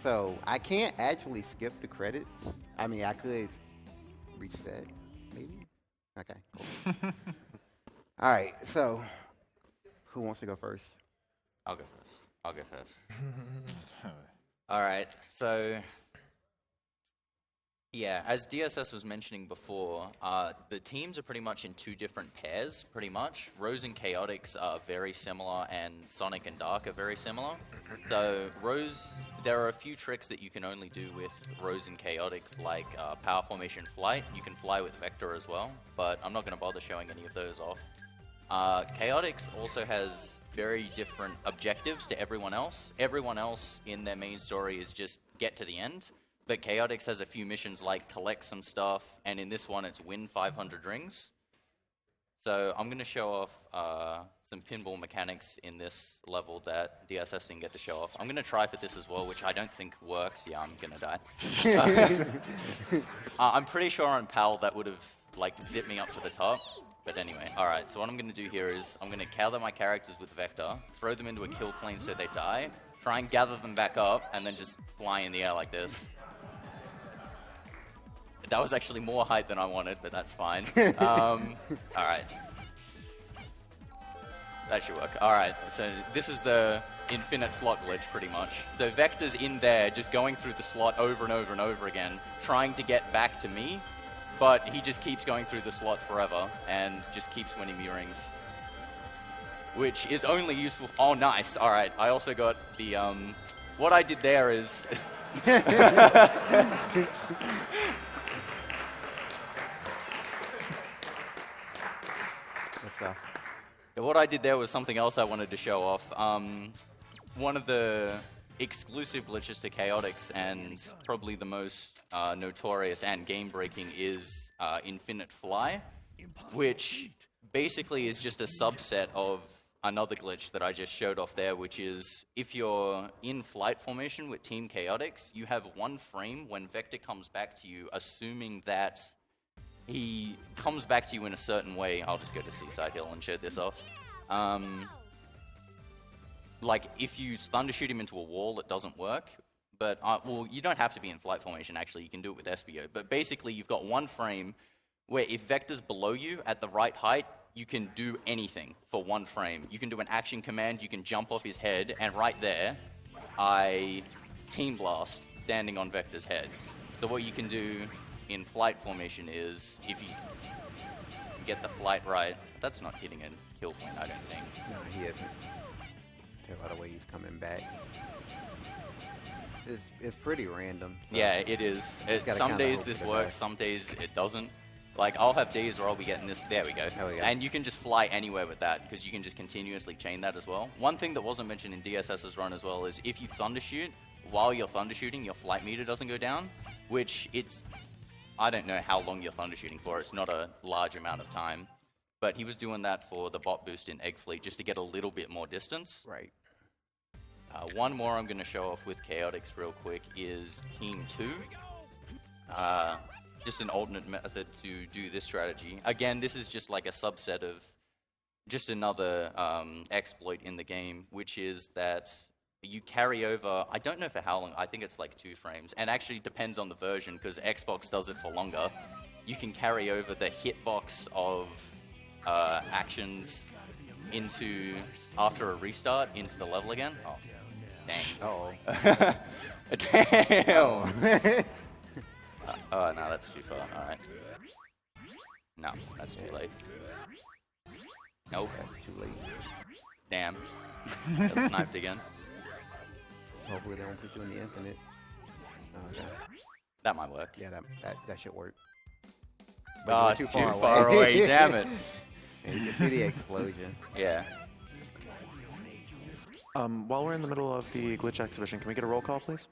So I can't actually skip the credits. I mean, I could reset, maybe? Okay, cool. All right, so who wants to go first? I'll go first. All right, so yeah, as DSS was mentioning before, the teams are pretty much in two different pairs, pretty much. Rose and Chaotix are very similar, and Sonic and Dark are very similar. So Rose, there are a few tricks that you can only do with Rose and Chaotix, like Power Formation Flight. You can fly with Vector as well, but I'm not going to bother showing any of those off. Chaotix also has very different objectives to everyone else. Everyone else in their main story is just get to the end. But Chaotix has a few missions like collect some stuff, and in this one it's win 500 rings. So I'm going to show off some pinball mechanics in this level that DSS didn't get to show off. I'm going to try for this as well, which I don't think works. Yeah, I'm going to die. I'm pretty sure on PAL that would have like zipped me up to the top. But anyway, alright, so what I'm going to do here is I'm going to gather my characters with Vector, throw them into a kill plane so they die, try and gather them back up, and then just fly in the air like this. That was actually more height than I wanted, but that's fine. Alright. That should work. Alright, so this is the infinite slot glitch, pretty much. So Vector's in there, just going through the slot over and over and over again, trying to get back to me, but he just keeps going through the slot forever, and just keeps winning me rings. Which is only useful... Oh, nice. Alright, I also got the... What I did there is... What I did there was something else I wanted to show off. One of the exclusive glitches to Chaotix, and probably the most notorious and game-breaking, is Infinite Fly, which basically is just a subset of another glitch that I just showed off there, which is if you're in flight formation with Team Chaotix, you have one frame when Vector comes back to you, assuming that he comes back to you in a certain way. I'll just go to Seaside Hill and show this off. Like, if you thunder shoot him into a wall, it doesn't work. But, well, you don't have to be in flight formation, actually. You can do it with SBO. But basically, you've got one frame where if Vector's below you at the right height, you can do anything for one frame. You can do an action command, you can jump off his head, and right there, I Team Blast standing on Vector's head. So what you can do in flight formation is, if you get the flight right, that's not hitting a kill point, I don't think. No, he isn't. Tell by the way he's coming back. It's pretty random. So yeah, it is. Some days this works, some days it doesn't. Like, I'll have days where I'll be getting this. There we go. And you can just fly anywhere with that, because you can just continuously chain that as well. One thing that wasn't mentioned in DSS's run as well is if you thunder shoot, while you're thunder shooting, your flight meter doesn't go down, which it's... I don't know how long you're thunder shooting for. It's not a large amount of time. But he was doing that for the bot boost in Egg Fleet just to get a little bit more distance. Right. One more I'm going to show off with Chaotix real quick is Team 2. Just an alternate method to do this strategy. Again, this is just like a subset of just another exploit in the game, which is that you carry over, I don't know for how long, I think it's like 2 frames, and actually depends on the version, because Xbox does it for longer. You can carry over the hitbox of actions into, after a restart, into the level again. Oh, dang. Uh-oh. Damn! Oh, no, that's too far. Alright. No, that's too late. Nope. That's too late. Damn. Got sniped again. Hopefully they won't put you in the infinite. Okay. That might work. Yeah, that should work. Oh, But too far away. Damn it. And you can see the explosion. Yeah. While we're in the middle of the glitch exhibition, can we get a roll call, please?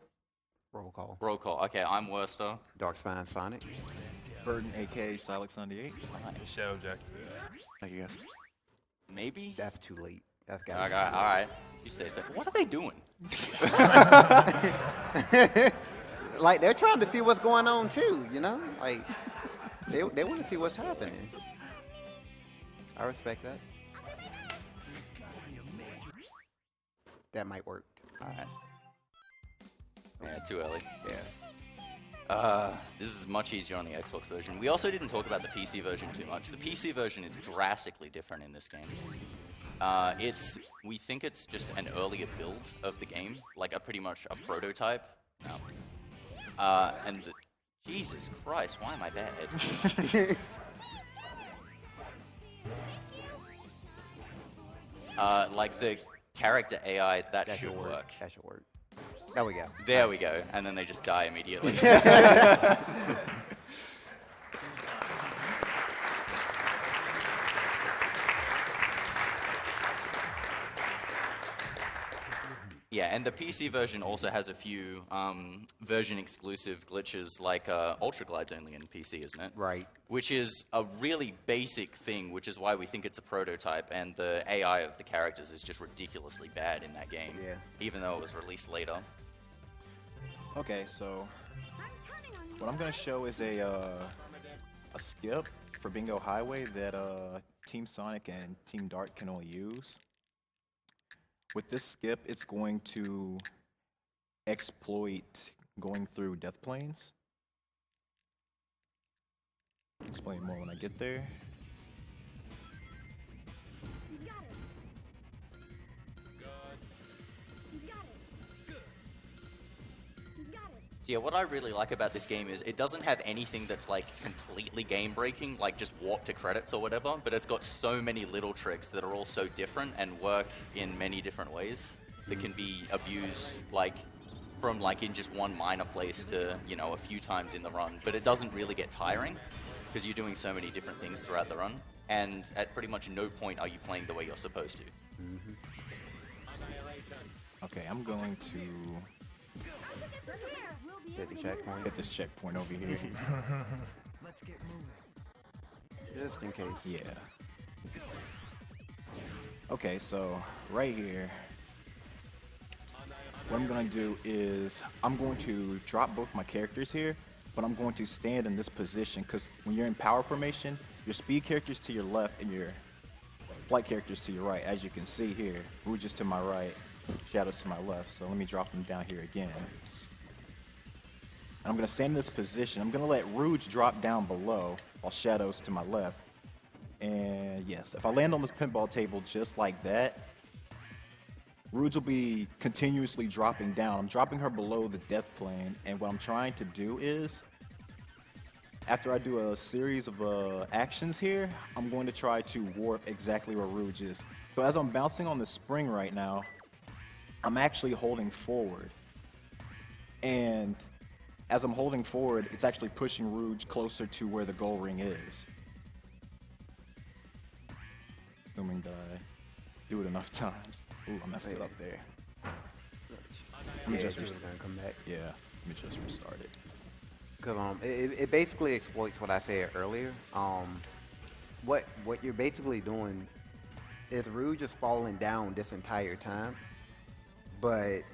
Roll call. Roll call. Okay, I'm Worster. DarkspinesSonic. Burden, aka Silex98. Shadow Jack. Thank you, guys. Maybe? That's too late. That's got. Okay, alright. You say so. What are they doing? Like they're trying to see what's going on too, you know? Like they want to see what's happening. I respect that. That might work. Alright. Yeah, too early. Yeah. This is much easier on the Xbox version. We also didn't talk about the PC version too much. The PC version is drastically different in this game. We think it's just an earlier build of the game, like pretty much a prototype. Jesus Christ, why am I bad? Like the character AI, that should work. That should work. There we go. There we go, and then they just die immediately. Yeah, and the PC version also has a few version-exclusive glitches, like Ultra Glide's only in PC, isn't it? Right. Which is a really basic thing, which is why we think it's a prototype, and the AI of the characters is just ridiculously bad in that game, Yeah. even though it was released later. Okay, so what I'm gonna show is a skip for Bingo Highway that Team Sonic and Team Dark can only use. With this skip, it's going to exploit going through death planes. I'll explain more when I get there. You got it. You got it. You got it. So yeah, what I really like about this game is it doesn't have anything that's like completely game-breaking, like just warp to credits or whatever, but it's got so many little tricks that are all so different and work in many different ways that can be abused, like from like in just one minor place to, you know, a few times in the run. But it doesn't really get tiring because you're doing so many different things throughout the run, and at pretty much no point are you playing the way you're supposed to. Okay, I'm going to Hit the checkpoint. hit this checkpoint over here. Just in case. Yeah. Okay, so right here, what I'm going to do is I'm going to drop both my characters here, but I'm going to stand in this position because when you're in power formation, your speed characters to your left and your flight characters to your right. As you can see here, Rouge is to my right, Shadows to my left. So let me drop them down here again. And I'm going to stand in this position. I'm going to let Rouge drop down below while Shadows to my left. And yes, if I land on the pinball table just like that, Rouge will be continuously dropping down. I'm dropping her below the death plane, and what I'm trying to do is, after I do a series of actions here, I'm going to try to warp exactly where Rouge is. So as I'm bouncing on the spring right now, I'm actually holding forward. And as I'm holding forward, it's actually pushing Rouge closer to where the goal ring is. Assuming that I do it enough times. Ooh, I messed it up there. Let me Yeah, just it's restart. gonna come back. Yeah, let me just restart it. Cause it basically exploits what I said earlier. What you're basically doing is Rouge is falling down this entire time, but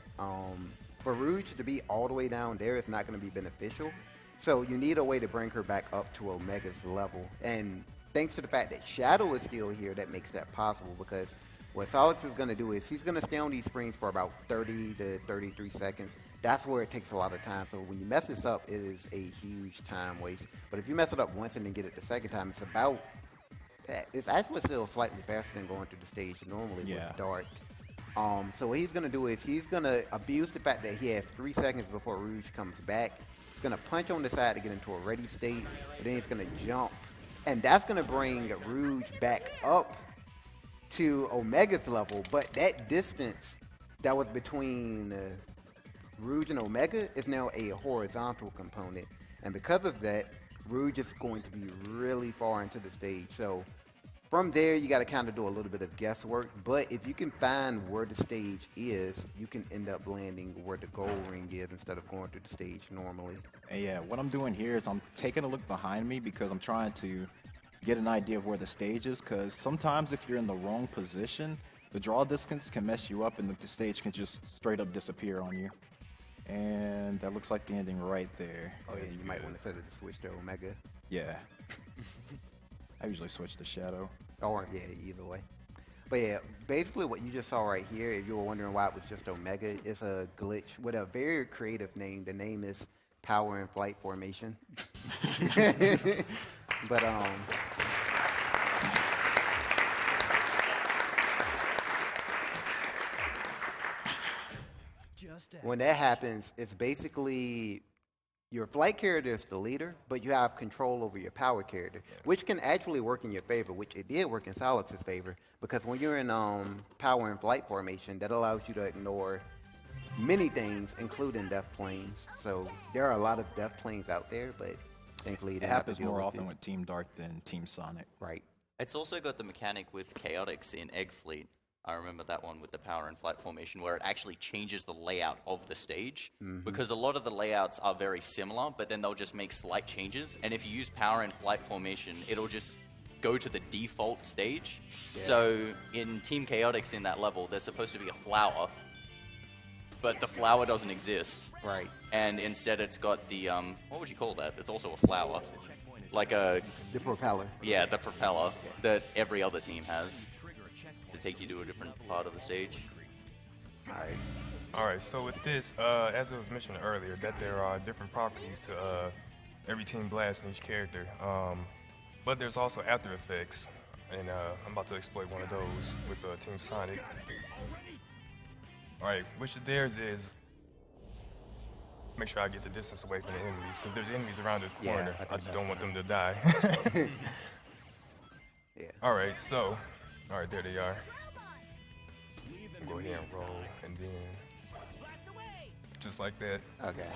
for Rouge to be all the way down there is not going to be beneficial. So you need a way to bring her back up to Omega's level, and thanks to the fact that Shadow is still here, that makes that possible. Because what Solix is going to do is he's going to stay on these springs for about 30 to 33 seconds. That's where it takes a lot of time. So when you mess this up, it is a huge time waste. But if you mess it up once and then get it the second time, it's actually still slightly faster than going through the stage normally with Dark. So what he's going to do is he's going to abuse the fact that he has 3 seconds before Rouge comes back. He's going to punch on the side to get into a ready state, and then he's going to jump. And that's going to bring Rouge back up to Omega's level, but that distance that was between Rouge and Omega is now a horizontal component. And because of that, Rouge is going to be really far into the stage. So From there, you got to kind of do a little bit of guesswork. But if you can find where the stage is, you can end up landing where the goal ring is instead of going through the stage normally. And yeah, what I'm doing here is I'm taking a look behind me because I'm trying to get an idea of where the stage is. Because sometimes if you're in the wrong position, the draw distance can mess you up and the stage can just straight up disappear on you. And that looks like the ending right there. Oh yeah, you might want to set it to switch to Omega. Yeah. I usually switch to Shadow. Or, yeah, either way. But yeah, basically what you just saw right here, if you were wondering why it was just Omega, is a glitch with a very creative name. The name is Power and Flight Formation. But, when that happens, it's basically your flight character is the leader, but you have control over your power character, which can actually work in your favor, which it did work in Solix's favor, because when you're in power and flight formation, that allows you to ignore many things, including death planes. So there are a lot of death planes out there, but thankfully you It didn't have to happens deal more with often it. with Team Dark than Team Sonic. Right. It's also got the mechanic with Chaotix in Egg Fleet. I remember that one with the power and flight formation where it actually changes the layout of the stage because a lot of the layouts are very similar, but then they'll just make slight changes. And if you use power and flight formation, it'll just go to the default stage. Yeah. So in Team Chaotix in that level, there's supposed to be a flower, but the flower doesn't exist. Right. And instead it's got the, what would you call that? It's also a flower. Like a, The propeller. yeah, the propeller that every other team has to take you to a different part of the stage. All right. All right, so with this, as it was mentioned earlier, that there are different properties to every team blast in each character. But there's also after effects, and I'm about to exploit one of those with Team Sonic. All right, which of theirs is make sure I get the distance away from the enemies, because there's enemies around this Yeah, corner. I think I just that's don't want them to die. Yeah. All right, so, all right, there they are. Go ahead and roll, and then just like that. Okay.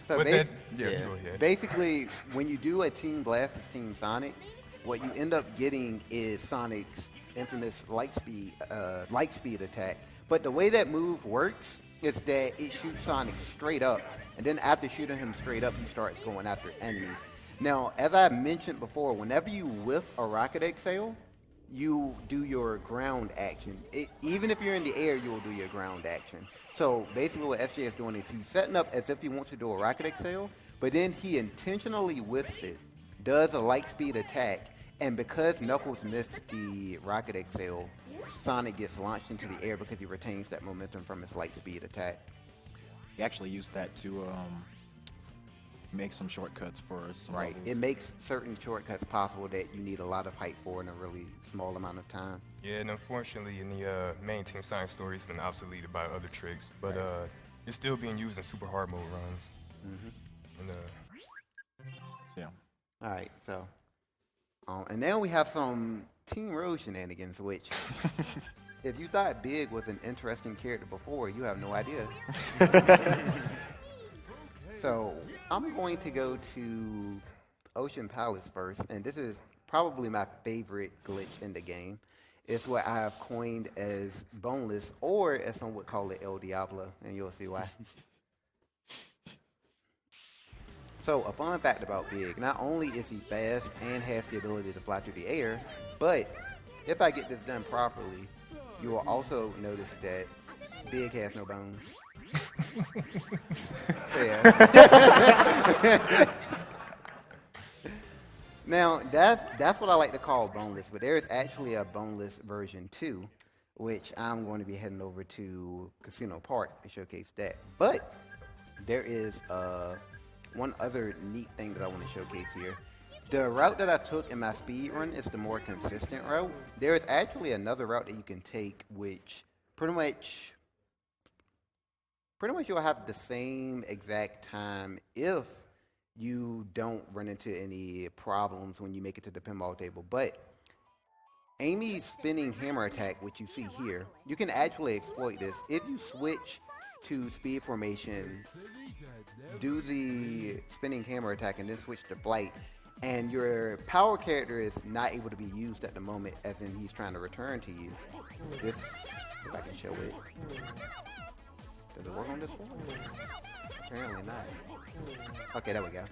So With basi- that, yeah, go ahead. Basically, when you do a Team Blast as Team Sonic, what you end up getting is Sonic's infamous light speed attack. But the way that move works is that it shoots Sonic straight up, and then after shooting him straight up, he starts going after enemies. Now, as I mentioned before, whenever you whiff a rocket exhale, you do your ground action. Even if you're in the air, you will do your ground action. So basically what SJ is doing is he's setting up as if he wants to do a rocket exhale, but then he intentionally whiffs it, does a light speed attack, and because Knuckles missed the rocket exhale, Sonic gets launched into the air because he retains that momentum from his light speed attack. He actually used that to make some shortcuts for some Right. levels. It makes certain shortcuts possible that you need a lot of height for in a really small amount of time. Yeah, and unfortunately, in the main Team Sonic story, it's been obsoleted by other tricks, but it's still being used in super hard mode runs. And Yeah. All right, so, and then we have some Team Road shenanigans, which, if you thought Big was an interesting character before, you have no idea. So, I'm going to go to Ocean Palace first, and this is probably my favorite glitch in the game. It's what I have coined as boneless, or as some would call it El Diablo, and you'll see why. So, a fun fact about Big, not only is he fast and has the ability to fly through the air, but if I get this done properly, you will also notice that Big has no bones. Yeah. Now, that's what I like to call boneless, but there is actually a boneless version too, which I'm going to be heading over to Casino Park to showcase that. But there is one other neat thing that I want to showcase here. The route that I took in my speed run is the more consistent route. There is actually another route that you can take, which pretty much you'll have the same exact time if you don't run into any problems when you make it to the pinball table. But Amy's spinning hammer attack, which you see here, you can actually exploit this. If you switch to speed formation, do the spinning hammer attack, and then switch to flight, and your power character is not able to be used at the moment, as in he's trying to return to you. This, if I can show it. Does it work on this one? Apparently not. Okay, there we go.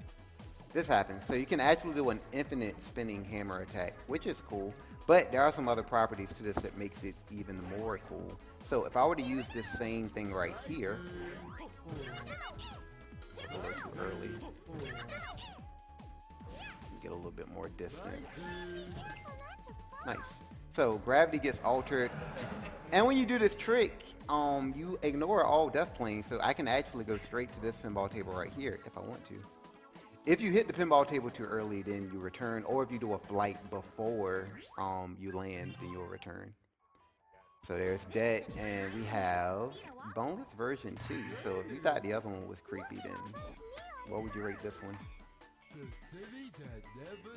This happens. So you can actually do an infinite spinning hammer attack, which is cool. But there are some other properties to this that makes it even more cool. So if I were to use this same thing right here, a little too early. Get a little bit more distance. Nice. So gravity gets altered. And when you do this trick, you ignore all death planes. So I can actually go straight to this pinball table right here if I want to. If you hit the pinball table too early, then you return. Or if you do a flight before you land, then you'll return. So there's that, and we have boneless version 2. So if you thought the other one was creepy, then what would you rate this one? The city that never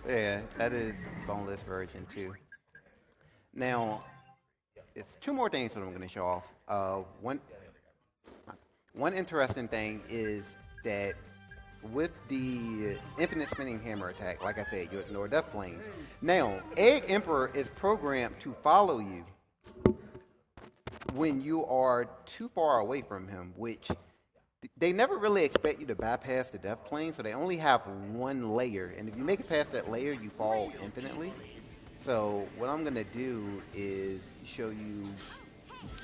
Yeah, that is boneless version 2. Now, it's 2 more things that I'm going to show off. One interesting thing is that with the infinite spinning hammer attack, like I said, you ignore death planes. Now, Egg Emperor is programmed to follow you when you are too far away from him, which they never really expect you to bypass the death plane, so they only have one layer, and if you make it past that layer, you fall infinitely. So what I'm going to do is show you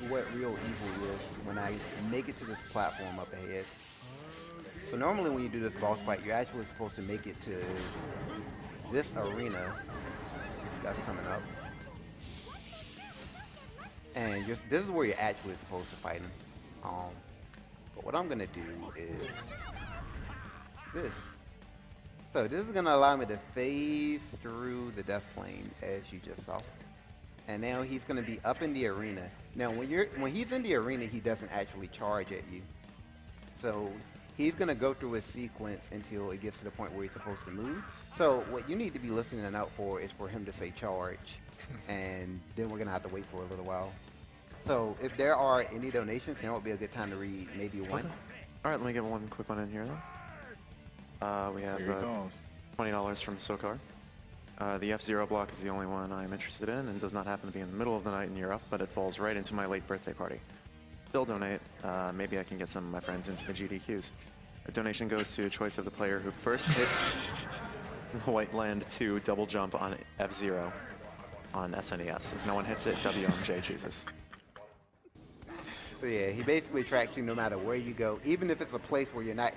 what real evil is when I make it to this platform up ahead. So normally when you do this boss fight, you're actually supposed to make it to this arena that's coming up. And this is where you're actually supposed to fight him. But what I'm going to do is this. So this is going to allow me to phase through the death plane, as you just saw. And now he's going to be up in the arena. Now, when he's in the arena, he doesn't actually charge at you. So he's going to go through a sequence until it gets to the point where he's supposed to move. So what you need to be listening out for is for him to say charge. And then we're going to have to wait for a little while. So if there are any donations, now would be a good time to read maybe one. Okay. All right, let me get one quick one in here then. We have $20 from Sokar. The F-Zero block is the only one I'm interested in and does not happen to be in the middle of the night in Europe, but it falls right into my late birthday party. Still donate. Maybe I can get some of my friends into the GDQs. A donation goes to a choice of the player who first hits the White Land 2 double jump on F-Zero on SNES. If no one hits it, WMJ chooses. So yeah, he basically tracks you no matter where you go, even if it's a place where you're not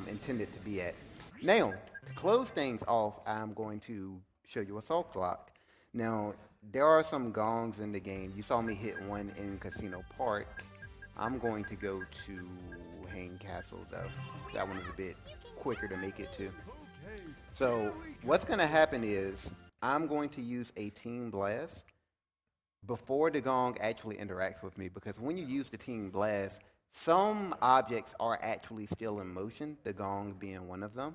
intended to be at. Now, to close things off, I'm going to show you a soft lock. Now, there are some gongs in the game. You saw me hit one in Casino Park. I'm going to go to Hang Castle, though. That one is a bit quicker to make it to. So what's going to happen is I'm going to use a Team Blast before the gong actually interacts with me, because when you use the Team Blast, some objects are actually still in motion, the gong being one of them.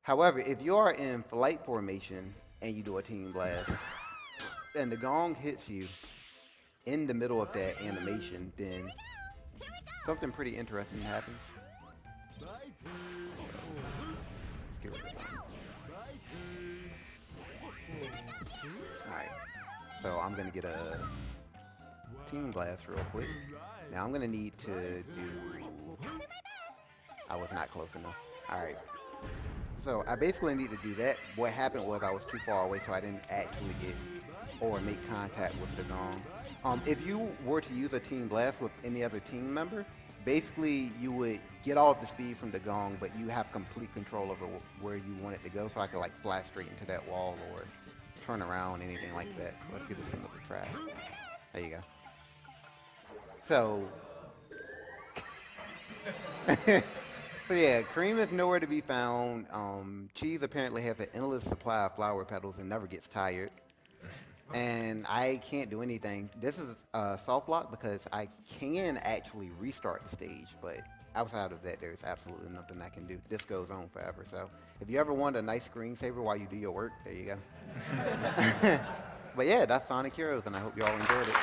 However, if you are in flight formation and you do a Team Blast, and the gong hits you in the middle of that animation, then something pretty interesting happens. Let's get rid of that. Alright, so I'm going to get a Team Blast real quick. Now I'm going to need to do... I was not close enough. Alright. So I basically need to do that. What happened was I was too far away, so I didn't actually get or make contact with the gong. If you were to use a Team Blast with any other team member, basically you would get all of the speed from the gong, but you have complete control over where you want it to go, so I could like fly straight into that wall or turn around, anything like that. So let's give this another try. There you go. So, so yeah, cream is nowhere to be found. Cheese apparently has an endless supply of flower petals and never gets tired. And I can't do anything. This is a soft lock because I can actually restart the stage, but outside of that, there's absolutely nothing I can do. This goes on forever. So if you ever want a nice screensaver while you do your work, there you go. But yeah, that's Sonic Heroes, and I hope you all enjoyed it.